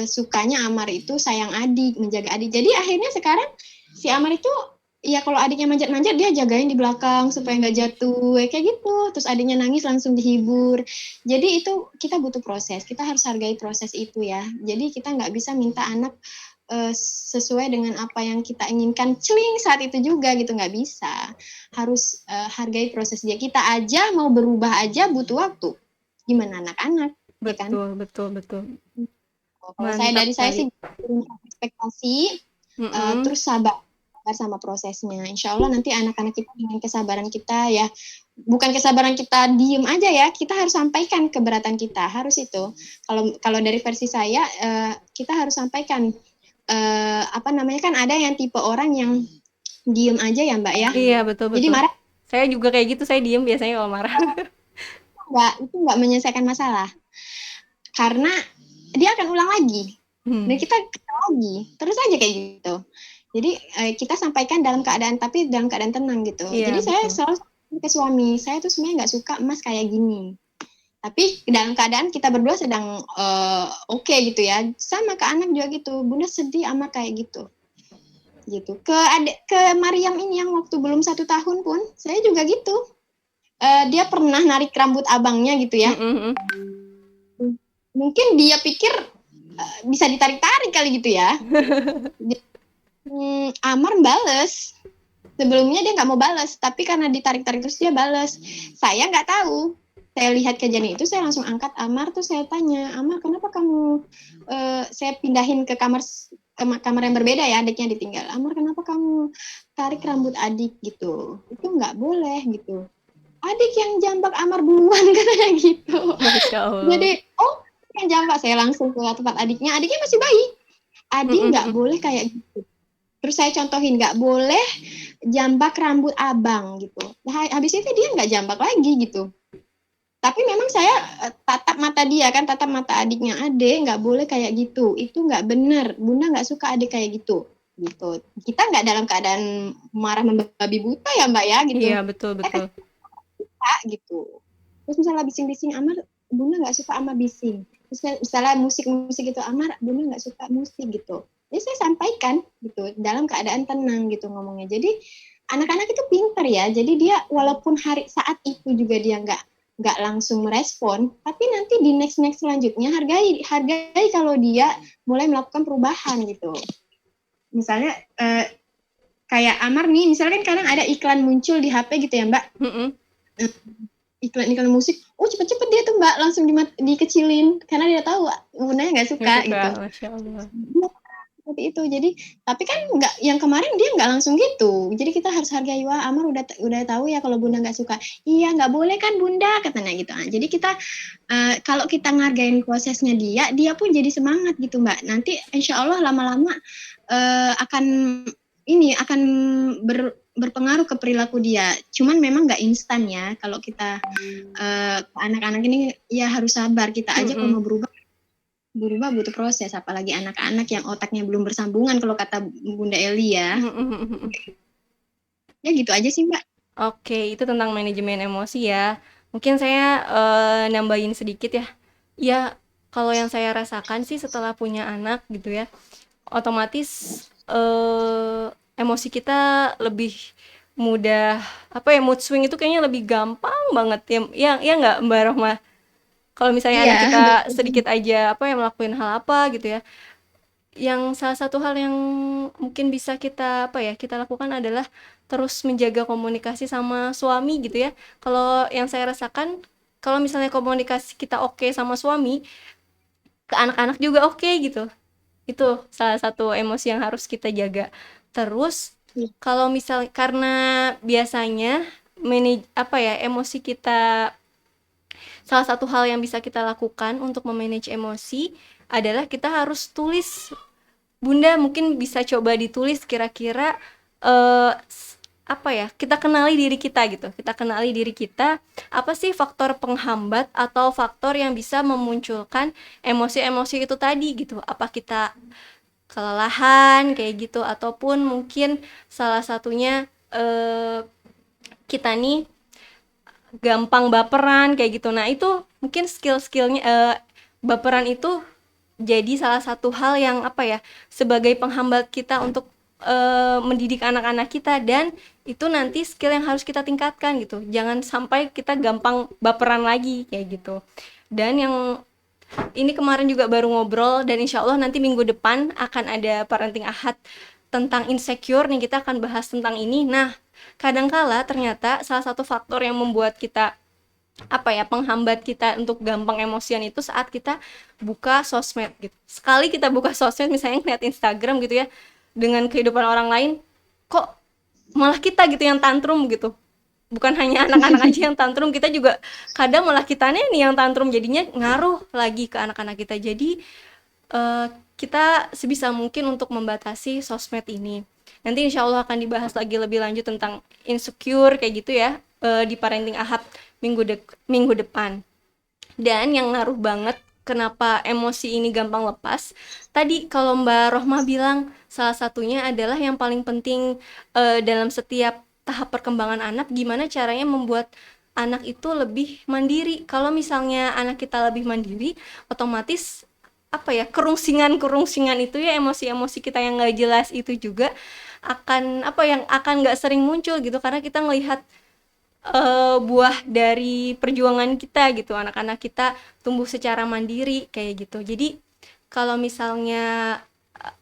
sukanya Amar itu sayang adik, menjaga adik. Jadi akhirnya sekarang si Amar itu ya kalau adiknya manjat-manjat dia jagain di belakang supaya nggak jatuh kayak gitu. Terus adiknya nangis langsung dihibur. Jadi itu kita butuh proses. Kita harus hargai proses itu ya. Jadi kita nggak bisa minta anak sesuai dengan apa yang kita inginkan celing saat itu juga gitu, nggak bisa. Harus hargai proses dia. Kita aja mau berubah aja butuh waktu. Gimana anak-anak, ya kan? Betul, betul, betul. Kalau Mantap dari saya sekali. sih ekspektasi, terus sabar sama prosesnya. Insya Allah nanti anak-anak kita dengan kesabaran kita ya, bukan kesabaran kita diem aja ya, kita harus sampaikan keberatan kita, harus itu. Kalau dari versi saya, kita harus sampaikan apa namanya, kan ada yang tipe orang yang diem aja ya Mbak ya. Iya, betul, Jadi betul. marah Saya juga kayak gitu, saya diem biasanya kalau marah. itu nggak menyelesaikan masalah, karena dia akan ulang lagi. Dan kita lagi terus aja kayak gitu. Jadi kita sampaikan dalam keadaan tenang gitu. Iya, Jadi saya betul. selalu ke suami, saya tuh sebenarnya nggak suka emas kayak gini. Tapi dalam keadaan kita berdua sedang oke gitu ya. Sama ke anak juga gitu. Bunda sedih ama kayak gitu. Gitu. Ke Mariam ini yang waktu belum 1 tahun pun saya juga gitu. Dia pernah narik rambut abangnya gitu ya. Mungkin dia pikir bisa ditarik-tarik kali gitu ya. Amar bales. Sebelumnya dia nggak mau balas, tapi karena ditarik-tarik terus dia balas. Saya nggak tahu. Saya lihat kejadian itu, saya langsung angkat Amar, tuh saya tanya, Amar kenapa kamu, saya pindahin ke kamar yang berbeda ya, adiknya ditinggal. Amar kenapa kamu tarik rambut adik gitu? Itu nggak boleh gitu. Adik yang jambak Amar duluan katanya gitu. Masya Allah. Jadi, yang jambak, saya langsung ke tempat adiknya masih bayi. Adik nggak boleh kayak gitu. Terus saya contohin, nggak boleh jambak rambut abang gitu. Nah, habis itu dia nggak jambak lagi gitu. Tapi memang saya tatap mata dia kan, tatap mata adiknya, adek nggak boleh kayak gitu. Itu nggak benar. Bunda nggak suka adik kayak gitu. Gitu. Kita nggak dalam keadaan marah membabi buta ya Mbak ya gitu. Iya, betul, betul. Gitu. Terus misalnya bising-bising Amar, Bunda nggak suka Amar bising. Terus misalnya musik-musik gitu, Amar, Bunda nggak suka musik gitu. Jadi saya sampaikan gitu dalam keadaan tenang gitu ngomongnya. Jadi anak-anak itu pintar ya. Jadi dia walaupun saat itu juga dia nggak langsung merespon, tapi nanti di next selanjutnya hargai kalau dia mulai melakukan perubahan gitu. Misalnya kayak Amar nih, misalnya kan kadang ada iklan muncul di HP gitu ya Mbak. Iklan musik, cepet-cepet dia tuh Mbak langsung dikecilin karena dia tahu bundanya nggak suka gitu. Masya Allah. Seperti itu. Jadi tapi kan nggak, yang kemarin dia nggak langsung gitu. Jadi kita harus hargai, wah Amar udah tahu ya kalau bunda nggak suka. Iya nggak boleh kan bunda katanya gitu. Nah, jadi kita kalau kita ngargain prosesnya dia pun jadi semangat gitu Mbak. Nanti insya Allah lama-lama akan berpengaruh ke perilaku dia. Cuman memang nggak instan ya. Kalau kita anak-anak ini ya harus sabar. Kita aja kalau mau berubah berubah butuh proses, apalagi anak-anak yang otaknya belum bersambungan kalau kata Bunda Eli ya. Ya gitu aja sih Mbak. Oke, itu tentang manajemen emosi ya. Mungkin saya nambahin sedikit ya. Ya, kalau yang saya rasakan sih setelah punya anak gitu ya, otomatis emosi kita lebih mudah, apa ya, mood swing itu kayaknya lebih gampang banget ya. Ya nggak Mbak Rohmah? Kalau misalnya Iya, anak kita betul. sedikit aja apa ya melakukan hal apa gitu ya, yang salah satu hal yang mungkin bisa kita apa ya kita lakukan adalah terus menjaga komunikasi sama suami gitu ya. Kalau yang saya rasakan, kalau misalnya komunikasi kita oke sama suami, ke anak-anak juga oke gitu. Itu salah satu emosi yang harus kita jaga. Terus kalau misal karena biasanya apa ya emosi kita, salah satu hal yang bisa kita lakukan untuk memanage emosi adalah kita harus tulis. Bunda mungkin bisa coba ditulis kira-kira eh, apa ya? Kita kenali diri kita gitu. Kita kenali diri kita, apa sih faktor penghambat atau faktor yang bisa memunculkan emosi-emosi itu tadi gitu. Apa kita kelelahan kayak gitu ataupun mungkin salah satunya kita nih gampang baperan kayak gitu. Nah, itu mungkin skill-skillnya baperan itu jadi salah satu hal yang apa ya sebagai penghambat kita untuk mendidik anak-anak kita, dan itu nanti skill yang harus kita tingkatkan gitu, jangan sampai kita gampang baperan lagi kayak gitu. Dan yang ini kemarin juga baru ngobrol, dan insya Allah nanti minggu depan akan ada parenting ahad tentang insecure nih, kita akan bahas tentang ini. Nah, kadangkala ternyata salah satu faktor yang membuat kita apa ya penghambat kita untuk gampang emosian itu saat kita buka sosmed gitu. Sekali kita buka sosmed misalnya ngeliat Instagram gitu ya, dengan kehidupan orang lain, kok malah kita gitu yang tantrum gitu. Bukan hanya anak-anak aja yang tantrum, kita juga kadang malah kitanya nih yang tantrum, jadinya ngaruh lagi ke anak-anak kita. Jadi kita sebisa mungkin untuk membatasi sosmed ini. Nanti insya Allah akan dibahas lagi lebih lanjut tentang insecure kayak gitu ya di parenting ahad minggu depan. Dan yang ngaruh banget kenapa emosi ini gampang lepas, tadi kalau Mbak Rohmah bilang salah satunya adalah yang paling penting dalam setiap tahap perkembangan anak, gimana caranya membuat anak itu lebih mandiri. Kalau misalnya anak kita lebih mandiri, otomatis apa ya kerungsingan itu ya, emosi-emosi kita yang nggak jelas itu juga akan apa yang akan nggak sering muncul gitu, karena kita ngelihat buah dari perjuangan kita gitu, anak-anak kita tumbuh secara mandiri kayak gitu. Jadi kalau misalnya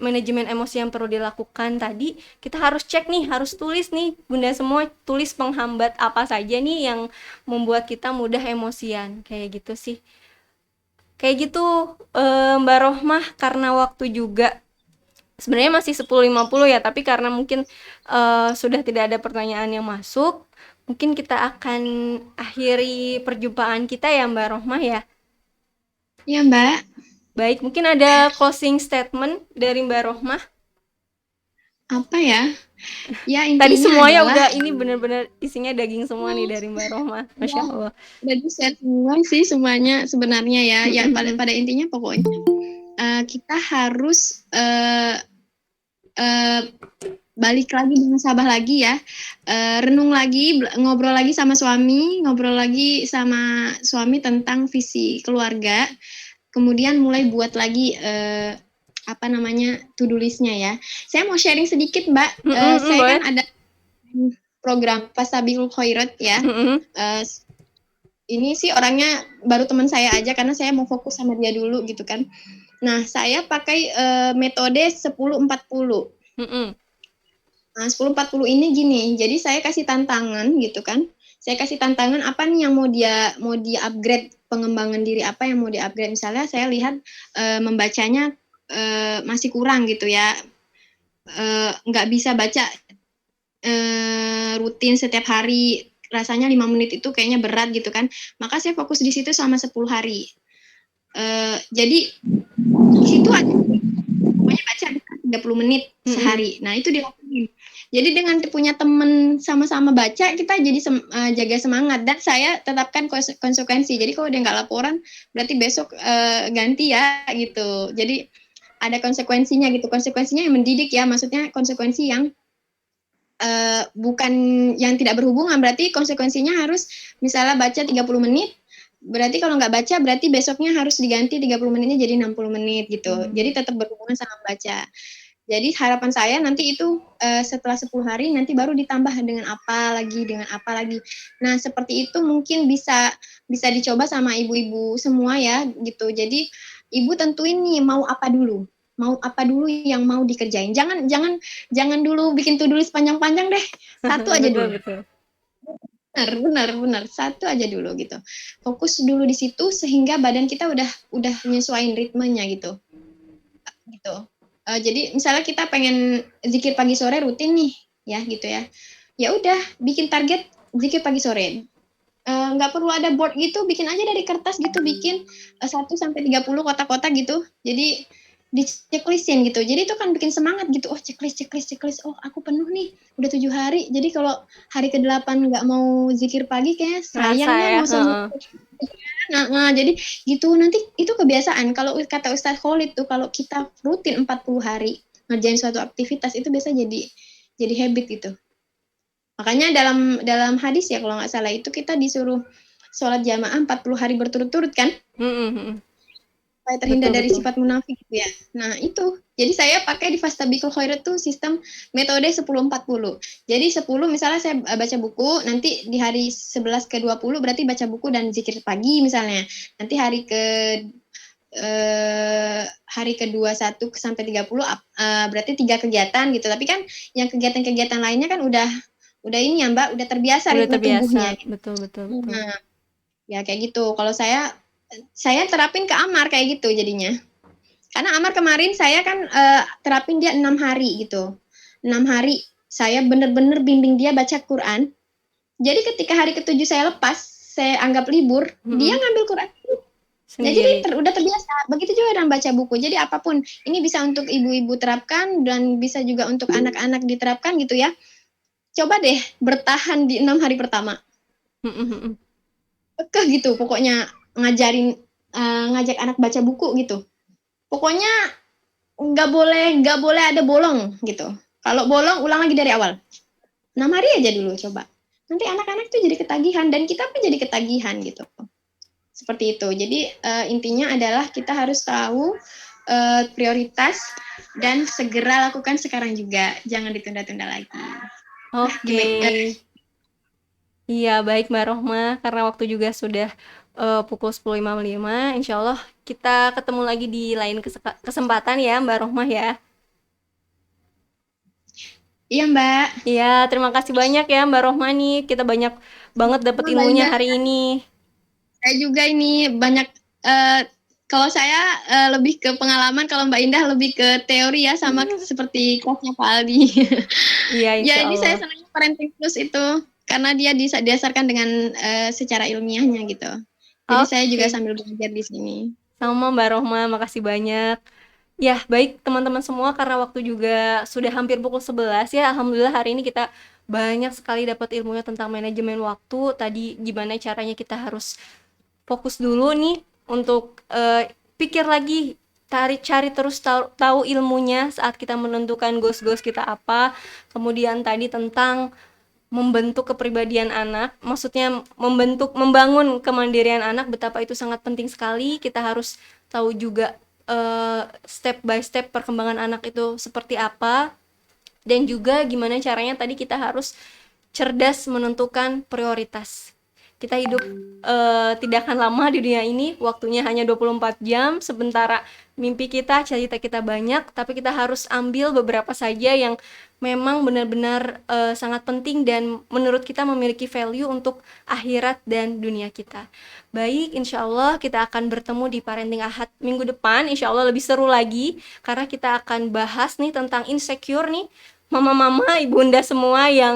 manajemen emosi yang perlu dilakukan tadi, kita harus cek nih, harus tulis nih Bunda semua, tulis penghambat apa saja nih yang membuat kita mudah emosian kayak gitu sih. Kayak gitu Mbak Rohmah, karena waktu juga sebenarnya masih 10.50 ya, tapi karena mungkin sudah tidak ada pertanyaan yang masuk, mungkin kita akan akhiri perjumpaan kita ya Mbak Rohmah ya. Ya Mbak. Baik, mungkin ada closing statement dari Mbak Rohmah. Apa ya? Ya Tadi intinya semuanya adalah udah, ini bener-bener isinya daging semua nih dari Mbak Rohmah. Masya ya, Allah. udah di-share semua sih semuanya sebenarnya ya. Ya pada intinya pokoknya kita harus balik lagi dengan sabar lagi ya, renung lagi, ngobrol lagi sama suami tentang visi keluarga, kemudian mulai buat lagi apa namanya to-do list-nya ya. Saya mau sharing sedikit Mbak, saya Boleh. kan ada program Fastabiqul Khairat ya. Ini sih orangnya baru teman saya aja karena saya mau fokus sama dia dulu gitu kan. Nah, saya pakai metode 10-40. Nah, 10-40 ini gini, jadi saya kasih tantangan gitu kan. Saya kasih tantangan apa nih yang mau dia upgrade, pengembangan diri apa yang mau dia upgrade. Misalnya saya lihat membacanya masih kurang gitu ya. Nggak bisa baca rutin setiap hari, rasanya 5 menit itu kayaknya berat gitu kan. Maka saya fokus di situ selama 10 hari. Jadi di situ aja pokoknya baca 30 menit sehari. Nah, itu dilakuin. Jadi dengan punya teman sama-sama baca, kita jadi jaga semangat. Dan saya tetapkan konsekuensi. Jadi kalau dia nggak laporan, berarti besok ganti ya gitu. Jadi ada konsekuensinya gitu. Konsekuensinya yang mendidik ya, maksudnya konsekuensi yang bukan yang tidak berhubungan. Berarti konsekuensinya harus misalnya baca 30 menit, berarti kalau nggak baca berarti besoknya harus diganti 30 menitnya jadi 60 menit gitu. Jadi tetap berhubungan sama baca. Jadi harapan saya nanti itu setelah 10 hari nanti baru ditambah dengan apa lagi. Nah, seperti itu mungkin bisa dicoba sama ibu-ibu semua ya gitu. Jadi ibu tentuin nih mau apa dulu. Mau apa dulu yang mau dikerjain. Jangan dulu bikin to-do list panjang-panjang deh. Satu aja dulu. Betul. Benar. Satu aja dulu gitu. Fokus dulu di situ sehingga badan kita udah nyesuaiin ritmenya gitu. Gitu. Jadi misalnya kita pengen zikir pagi sore rutin nih, ya gitu ya. Ya udah, bikin target zikir pagi sore. Nggak perlu ada board gitu, bikin aja dari kertas gitu, bikin 1 sampai 30 kotak-kotak gitu. Jadi di checklistin gitu. Jadi itu kan bikin semangat gitu. Oh, checklist. Oh, aku penuh nih. Udah 7 hari. Jadi kalau hari ke-8 nggak mau zikir pagi kayak sayang ya mau sembuh. Nah, jadi gitu nanti itu kebiasaan. Kalau kata Ustadz Khalid tuh kalau kita rutin 40 hari ngerjain suatu aktivitas itu biasa jadi habit gitu. Makanya dalam hadis ya kalau nggak salah itu kita disuruh sholat jamaah 40 hari berturut-turut kan? Supaya terhindar dari sifat munafik gitu ya. Nah, itu. Jadi saya pakai di Fastabiqul Khairat tuh sistem metode 10-40. Jadi 10 misalnya saya baca buku, nanti di hari 11 ke 20 berarti baca buku dan zikir pagi misalnya. Nanti hari ke-21 sampai 30 berarti 3 kegiatan gitu. Tapi kan yang kegiatan-kegiatan lainnya kan udah ini ya Mbak, udah terbiasa ritme tubuhnya. Betul. Nah, ya kayak gitu. Kalau saya terapin ke Amar kayak gitu jadinya. Karena Amar kemarin saya kan terapin dia 6 hari gitu. 6 hari saya bener-bener bimbing dia baca Quran. Jadi ketika hari ke-7 saya lepas, saya anggap libur, dia ngambil Quran. Nah, jadi udah terbiasa. Begitu juga dengan baca buku. Jadi apapun, ini bisa untuk ibu-ibu terapkan dan bisa juga untuk anak-anak diterapkan gitu ya. Coba deh bertahan di 6 hari pertama. Kekeh gitu, pokoknya ngajak anak baca buku gitu. Pokoknya nggak boleh ada bolong gitu. Kalau bolong ulang lagi dari awal. 6 hari aja dulu coba. Nanti anak-anak tuh jadi ketagihan dan kita pun jadi ketagihan gitu. Seperti itu. Jadi intinya adalah kita harus tahu prioritas dan segera lakukan sekarang juga. Jangan ditunda-tunda lagi. Oke. Iya, baik Mbak Rohma, karena waktu juga sudah pukul 10.55, insya Allah kita ketemu lagi di lain kesempatan ya Mbak Rohma ya. Iya Mbak. Iya, terima kasih banyak ya Mbak Rohma nih, kita banyak banget dapat ilmunya hari ini. Saya juga ini banyak, kalau saya lebih ke pengalaman, kalau Mbak Indah lebih ke teori ya, sama seperti kelasnya Pak Aldi. Iya, insya Allah. Jadi saya senangnya Parenting Plus itu, karena dia didasarkan dengan secara ilmiahnya gitu. Jadi saya juga sambil belajar di sini. Sama Mbak Rohma, makasih banyak. Ya, baik teman-teman semua, karena waktu juga sudah hampir pukul 11 ya. Alhamdulillah hari ini kita banyak sekali dapat ilmunya tentang manajemen waktu. Tadi gimana caranya kita harus fokus dulu nih untuk pikir lagi, cari terus tahu ilmunya saat kita menentukan goals kita apa. Kemudian tadi tentang membentuk kepribadian anak, maksudnya membangun kemandirian anak, betapa itu sangat penting sekali. Kita harus tahu juga step by step perkembangan anak itu seperti apa, dan juga gimana caranya tadi kita harus cerdas menentukan prioritas. Kita hidup tidak akan lama di dunia ini, waktunya hanya 24 jam, sementara mimpi kita, cita-cita kita banyak, tapi kita harus ambil beberapa saja yang memang benar-benar sangat penting dan menurut kita memiliki value untuk akhirat dan dunia kita. Baik, insya Allah kita akan bertemu di Parenting Ahad minggu depan, insya Allah lebih seru lagi, karena kita akan bahas nih tentang insecure nih, mama-mama, ibunda semua yang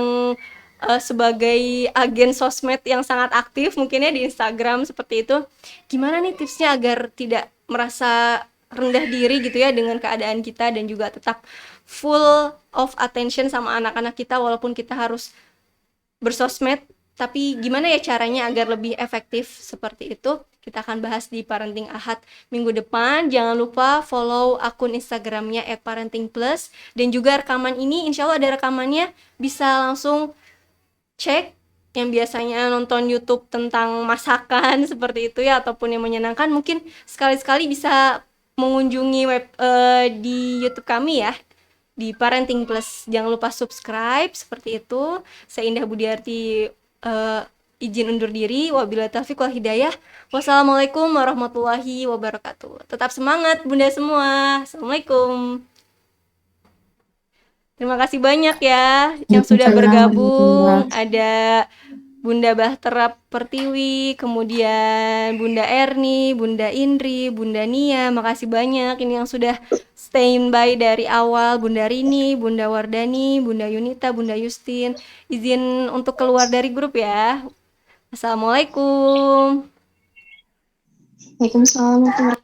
sebagai agen sosmed yang sangat aktif mungkin ya di Instagram seperti itu. Gimana nih tipsnya agar tidak merasa rendah diri gitu ya dengan keadaan kita, dan juga tetap full of attention sama anak-anak kita walaupun kita harus bersosmed. Tapi gimana ya caranya agar lebih efektif seperti itu? Kita akan bahas di Parenting Ahad minggu depan. Jangan lupa follow akun Instagramnya @parentingplus, dan juga rekaman ini insya Allah ada rekamannya, bisa langsung cek. Yang biasanya nonton YouTube tentang masakan seperti itu ya, ataupun yang menyenangkan, mungkin sekali-sekali bisa mengunjungi di YouTube kami ya, di Parenting Plus. Jangan lupa subscribe seperti itu. Saya Indah Budiarti izin undur diri. Wabillahi taufiq wal hidayah. Wassalamualaikum warahmatullahi wabarakatuh. Tetap semangat Bunda semua. Assalamualaikum. Terima kasih banyak ya yang sudah Waalaikumsalam bergabung. warahmatullahi. Ada Bunda Bahtera Pertiwi, kemudian Bunda Erni, Bunda Indri, Bunda Nia. Makasih banyak ini yang sudah standby dari awal. Bunda Rini, Bunda Wardani, Bunda Yunita, Bunda Justin. Izin untuk keluar dari grup ya. Assalamualaikum. Waalaikumsalam warahmatullahi.